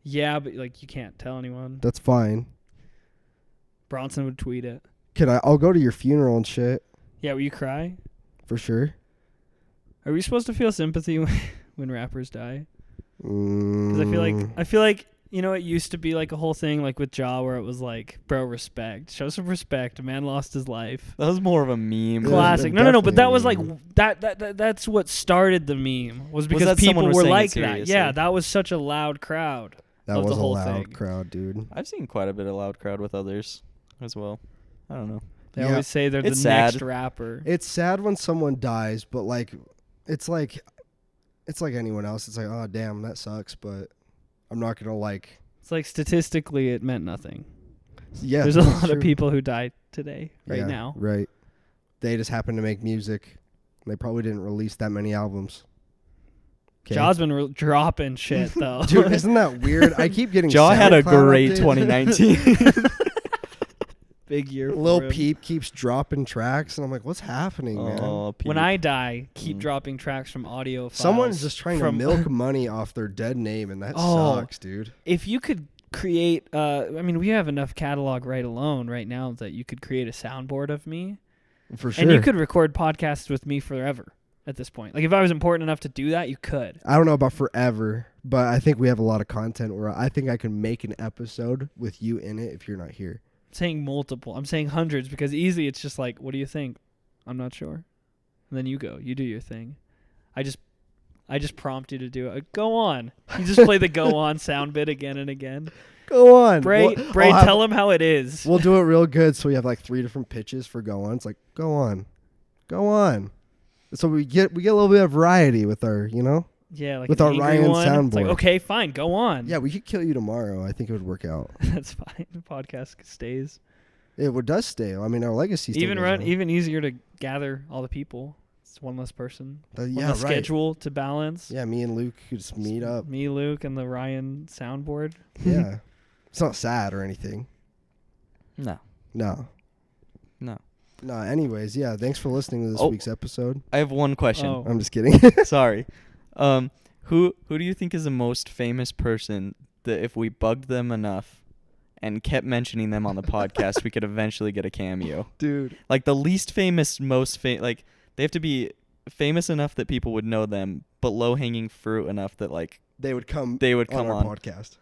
Speaker 1: Yeah, but like you can't tell anyone.
Speaker 2: That's fine.
Speaker 1: Bronson would tweet it.
Speaker 2: I'll go to your funeral and shit
Speaker 1: Yeah, will you cry?
Speaker 2: for sure.
Speaker 1: Are we supposed to feel sympathy when rappers die?
Speaker 2: Because
Speaker 1: Because I feel like you know it used to be like a whole thing like with Ja where it was like, bro, respect, show some respect. A man lost his life.
Speaker 3: That was more of a meme.
Speaker 2: Yeah.
Speaker 1: Classic.
Speaker 2: That's
Speaker 1: No. But that was like
Speaker 2: definitely
Speaker 1: that's what started the meme was because
Speaker 3: that someone
Speaker 1: people
Speaker 3: was
Speaker 1: were
Speaker 3: saying it
Speaker 1: like that.
Speaker 3: seriously?
Speaker 1: Yeah, that was such a loud crowd.
Speaker 2: that
Speaker 1: of the
Speaker 2: was a
Speaker 1: whole
Speaker 2: loud
Speaker 1: thing.
Speaker 2: crowd, dude.
Speaker 3: I've seen quite a bit of loud crowd with others as well. I don't know.
Speaker 1: They
Speaker 2: Yeah.
Speaker 1: always say they're
Speaker 3: It's
Speaker 1: the
Speaker 3: sad.
Speaker 1: next rapper.
Speaker 2: It's sad when someone dies, but like, it's like anyone else. It's like, oh damn, that sucks, but I'm not gonna like.
Speaker 1: It's like statistically it meant nothing.
Speaker 2: Yeah,
Speaker 1: There's a
Speaker 2: that's
Speaker 1: lot of
Speaker 2: true.
Speaker 1: people who died today, right
Speaker 2: Yeah,
Speaker 1: now.
Speaker 2: Right. They just happen to make music. They probably didn't release that many albums. 'Kay.
Speaker 1: Ja's been dropping shit though.
Speaker 2: Dude, isn't that weird? I keep getting
Speaker 3: Jaw had a
Speaker 2: SoundCloud
Speaker 3: great
Speaker 2: updates.
Speaker 3: 2019.
Speaker 1: Big year.
Speaker 2: Lil
Speaker 1: for him.
Speaker 2: Peep keeps dropping tracks, and I'm like, what's happening, man?
Speaker 3: Oh,
Speaker 1: When
Speaker 3: Pete.
Speaker 1: I die, keep
Speaker 3: Mm.
Speaker 1: dropping tracks from audio files.
Speaker 2: Someone's just trying to
Speaker 1: from-
Speaker 2: milk money off their dead name, and that
Speaker 1: Oh.
Speaker 2: sucks, dude.
Speaker 1: If you could create, I mean, we have enough catalog right alone right now that you could create a soundboard of me,
Speaker 2: For sure.
Speaker 1: and you could record podcasts with me forever. At this point, like if I was important enough to do that, you could.
Speaker 2: I don't know about forever, but I think we have a lot of content where I think I can make an episode with you in it if you're not here.
Speaker 1: I'm saying multiple. I'm saying hundreds because easily it's just like, what do you think? I'm not sure. And then you go, you do your thing. I just prompt you to do it. Go on. You just play the go on sound bit again and again.
Speaker 2: Go on.
Speaker 1: Bray, tell him how it is.
Speaker 2: We'll do it real good so we have like 3 different pitches for go on. It's like, go on. Go on. So we get a little bit of variety with our,
Speaker 1: Yeah, like
Speaker 2: with
Speaker 1: an
Speaker 2: our
Speaker 1: angry
Speaker 2: Ryan
Speaker 1: one. It's like,
Speaker 2: soundboard.
Speaker 1: okay, fine, go on.
Speaker 2: Yeah, we could kill you tomorrow. I think it would work out.
Speaker 1: That's fine. The podcast stays.
Speaker 2: Does stay. I mean, our legacy still
Speaker 1: Even
Speaker 2: goes on.
Speaker 1: even easier to gather all the people. It's one less person.
Speaker 2: Yeah,
Speaker 1: One less
Speaker 2: right.
Speaker 1: schedule to balance.
Speaker 2: Yeah, me and Luke could just meet up.
Speaker 1: Me, Luke, and the Ryan soundboard.
Speaker 2: Yeah. It's not sad or anything.
Speaker 3: No.
Speaker 2: No.
Speaker 3: No.
Speaker 2: No, anyways, yeah, thanks for listening to this
Speaker 3: Oh.
Speaker 2: week's episode.
Speaker 3: I have one question.
Speaker 1: Oh.
Speaker 2: I'm just kidding.
Speaker 3: Sorry. Who do you think is the most famous person that if we bugged them enough and kept mentioning them on the podcast, we could eventually get a cameo?
Speaker 2: Dude.
Speaker 3: Like the least famous, like they have to be famous enough that people would know them, but low hanging fruit enough that like
Speaker 2: They would come
Speaker 3: they would
Speaker 2: on
Speaker 3: come
Speaker 2: our
Speaker 3: on.
Speaker 2: podcast.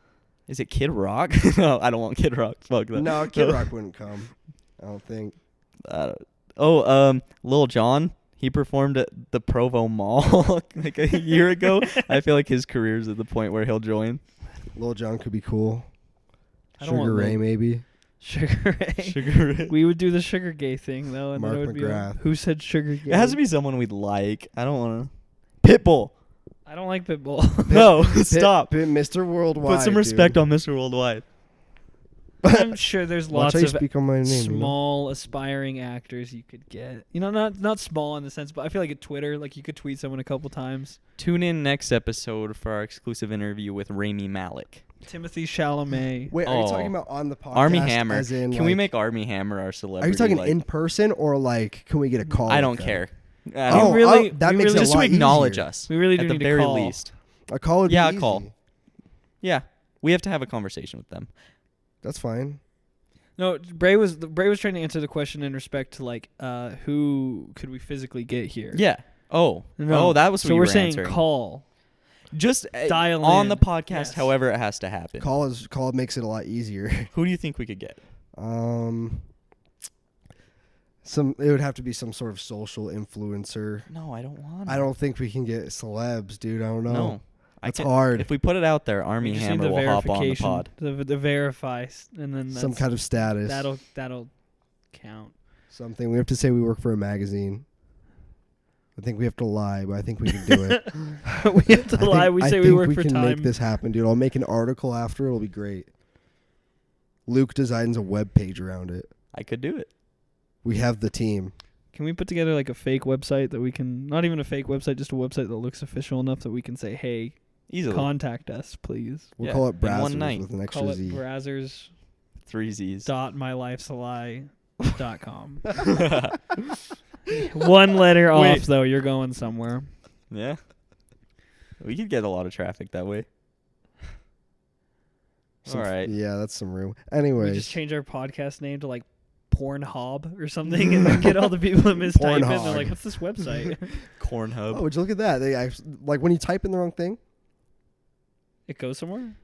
Speaker 3: Is it Kid Rock? No, I don't want Kid Rock. Fuck that.
Speaker 2: No, Kid Rock wouldn't come. I don't think.
Speaker 3: Lil Jon. He performed at the Provo Mall like a year ago. I feel like his career's at the point where he'll join.
Speaker 2: Lil Jon could be cool.
Speaker 1: I don't want
Speaker 2: Sugar Ray maybe.
Speaker 1: Sugar Ray.
Speaker 3: Sugar Ray.
Speaker 1: We would do the Sugar Gay thing though, and
Speaker 2: Mark
Speaker 1: then it would
Speaker 2: McGrath.
Speaker 1: be who said Sugar Gay.
Speaker 3: It has to be someone we'd like. I don't want to. Pitbull.
Speaker 1: I don't like Pitbull.
Speaker 3: No, stop.
Speaker 2: Mr. Worldwide.
Speaker 3: Put some respect on Mr. Worldwide.
Speaker 1: I'm sure there's
Speaker 2: Watch
Speaker 1: lots
Speaker 2: how you
Speaker 1: of
Speaker 2: speak on my name.
Speaker 1: small aspiring actors you could get. You know, not small in the sense, but I feel like at Twitter, like you could tweet someone a couple times.
Speaker 3: Tune in next episode for our exclusive interview with Rami Malek.
Speaker 1: Timothy Chalamet.
Speaker 2: Wait, are you
Speaker 3: Oh.
Speaker 2: talking about on the podcast?
Speaker 3: Army Hammer.
Speaker 2: As in,
Speaker 3: Can we
Speaker 2: like-
Speaker 3: make Army Hammer our
Speaker 2: Are
Speaker 3: celebrity?
Speaker 2: you talking
Speaker 3: like,
Speaker 2: in person or like? Can we get a call?
Speaker 3: I
Speaker 2: with
Speaker 3: don't
Speaker 2: them?
Speaker 3: care.
Speaker 2: Oh,
Speaker 1: really-
Speaker 2: that
Speaker 1: we
Speaker 2: makes
Speaker 1: really-
Speaker 2: it a
Speaker 3: just to
Speaker 2: lot
Speaker 3: acknowledge
Speaker 2: easier.
Speaker 3: us.
Speaker 1: We really do
Speaker 3: at the
Speaker 1: need to
Speaker 3: very
Speaker 1: call.
Speaker 3: least.
Speaker 2: A call would be
Speaker 3: Yeah, a
Speaker 2: easy.
Speaker 3: call. Yeah, we have to have a conversation with them.
Speaker 2: That's fine.
Speaker 1: No, Bray was trying to answer the question in respect to like who could we physically get here.
Speaker 3: Yeah. Oh.
Speaker 1: No.
Speaker 3: Oh, that was what
Speaker 1: so
Speaker 3: you
Speaker 1: we're
Speaker 3: were
Speaker 1: saying
Speaker 3: answering.
Speaker 1: call.
Speaker 3: Just
Speaker 1: Dial
Speaker 3: on
Speaker 1: in.
Speaker 3: the podcast.
Speaker 1: Yes.
Speaker 3: However, it has to happen.
Speaker 2: Call makes it a lot easier.
Speaker 3: Who do you think we could get?
Speaker 2: It would have to be some sort of social influencer.
Speaker 3: No, I don't want.
Speaker 2: I don't think we can get celebs, dude. I don't know.
Speaker 3: No.
Speaker 2: That's hard.
Speaker 3: If we put it out there, Army
Speaker 1: We just
Speaker 3: Hammer
Speaker 1: need the
Speaker 3: will hop on the
Speaker 1: verification,
Speaker 3: pod.
Speaker 1: the verify, and then
Speaker 2: Some
Speaker 1: that's-
Speaker 2: kind of status.
Speaker 1: that'll count.
Speaker 2: Something. We have to say we work for a magazine. I think we have to lie, but I think we can do it.
Speaker 1: We have to lie. We say we work for
Speaker 2: can
Speaker 1: Time.
Speaker 2: make this happen, dude. I'll make an article after. It'll be great. Luke designs a web page around it.
Speaker 3: I could do it.
Speaker 2: We have the team.
Speaker 1: Can we put together like a fake website that we can, not even a fake website, just a website that looks official enough that we can say, hey,
Speaker 3: Easily.
Speaker 1: contact us, please.
Speaker 2: We'll
Speaker 3: Yeah,
Speaker 2: call it
Speaker 3: in one
Speaker 2: Brazzers
Speaker 3: night.
Speaker 2: with an extra
Speaker 1: Call it
Speaker 2: Z.
Speaker 1: brazzers
Speaker 3: 3 Z's.
Speaker 1: .mylifesalie.com. One letter
Speaker 3: Wait.
Speaker 1: off, though. You're going somewhere.
Speaker 3: Yeah. We could get a lot of traffic that way. All right.
Speaker 2: Yeah, that's some room.
Speaker 1: We
Speaker 2: Anyways.
Speaker 1: just change our podcast name to like Pornhub or something and then get all the people that mistype it. And they're
Speaker 2: Pornhog.
Speaker 1: like, what's this website?
Speaker 3: Corn Hub.
Speaker 2: Oh, would you look at that? They actually, like when you type in the wrong thing,
Speaker 1: It goes somewhere?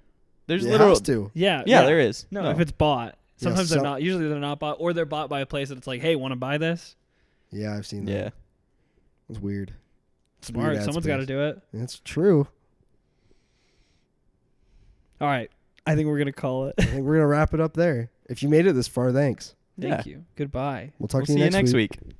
Speaker 3: There's
Speaker 2: it
Speaker 3: literal.
Speaker 2: has to.
Speaker 1: Yeah.
Speaker 3: Yeah, there is.
Speaker 1: No, if it's bought.
Speaker 2: Yeah,
Speaker 1: Sometimes they're
Speaker 2: some-
Speaker 1: not. Usually they're not bought. Or they're bought by a place that it's like, hey, want to buy this?
Speaker 2: Yeah, I've seen that.
Speaker 3: Yeah.
Speaker 2: It's weird.
Speaker 1: Smart.
Speaker 2: Weird ad
Speaker 1: Someone's got to
Speaker 2: space.
Speaker 1: do it.
Speaker 2: It's true.
Speaker 1: All right. I think we're going to call it.
Speaker 2: I think we're going to wrap it up there. If you made it this far, thanks.
Speaker 1: Thank you. Goodbye.
Speaker 2: We'll talk
Speaker 3: We'll
Speaker 2: to
Speaker 3: see
Speaker 2: you
Speaker 3: you
Speaker 2: next
Speaker 3: next
Speaker 2: week.
Speaker 3: week.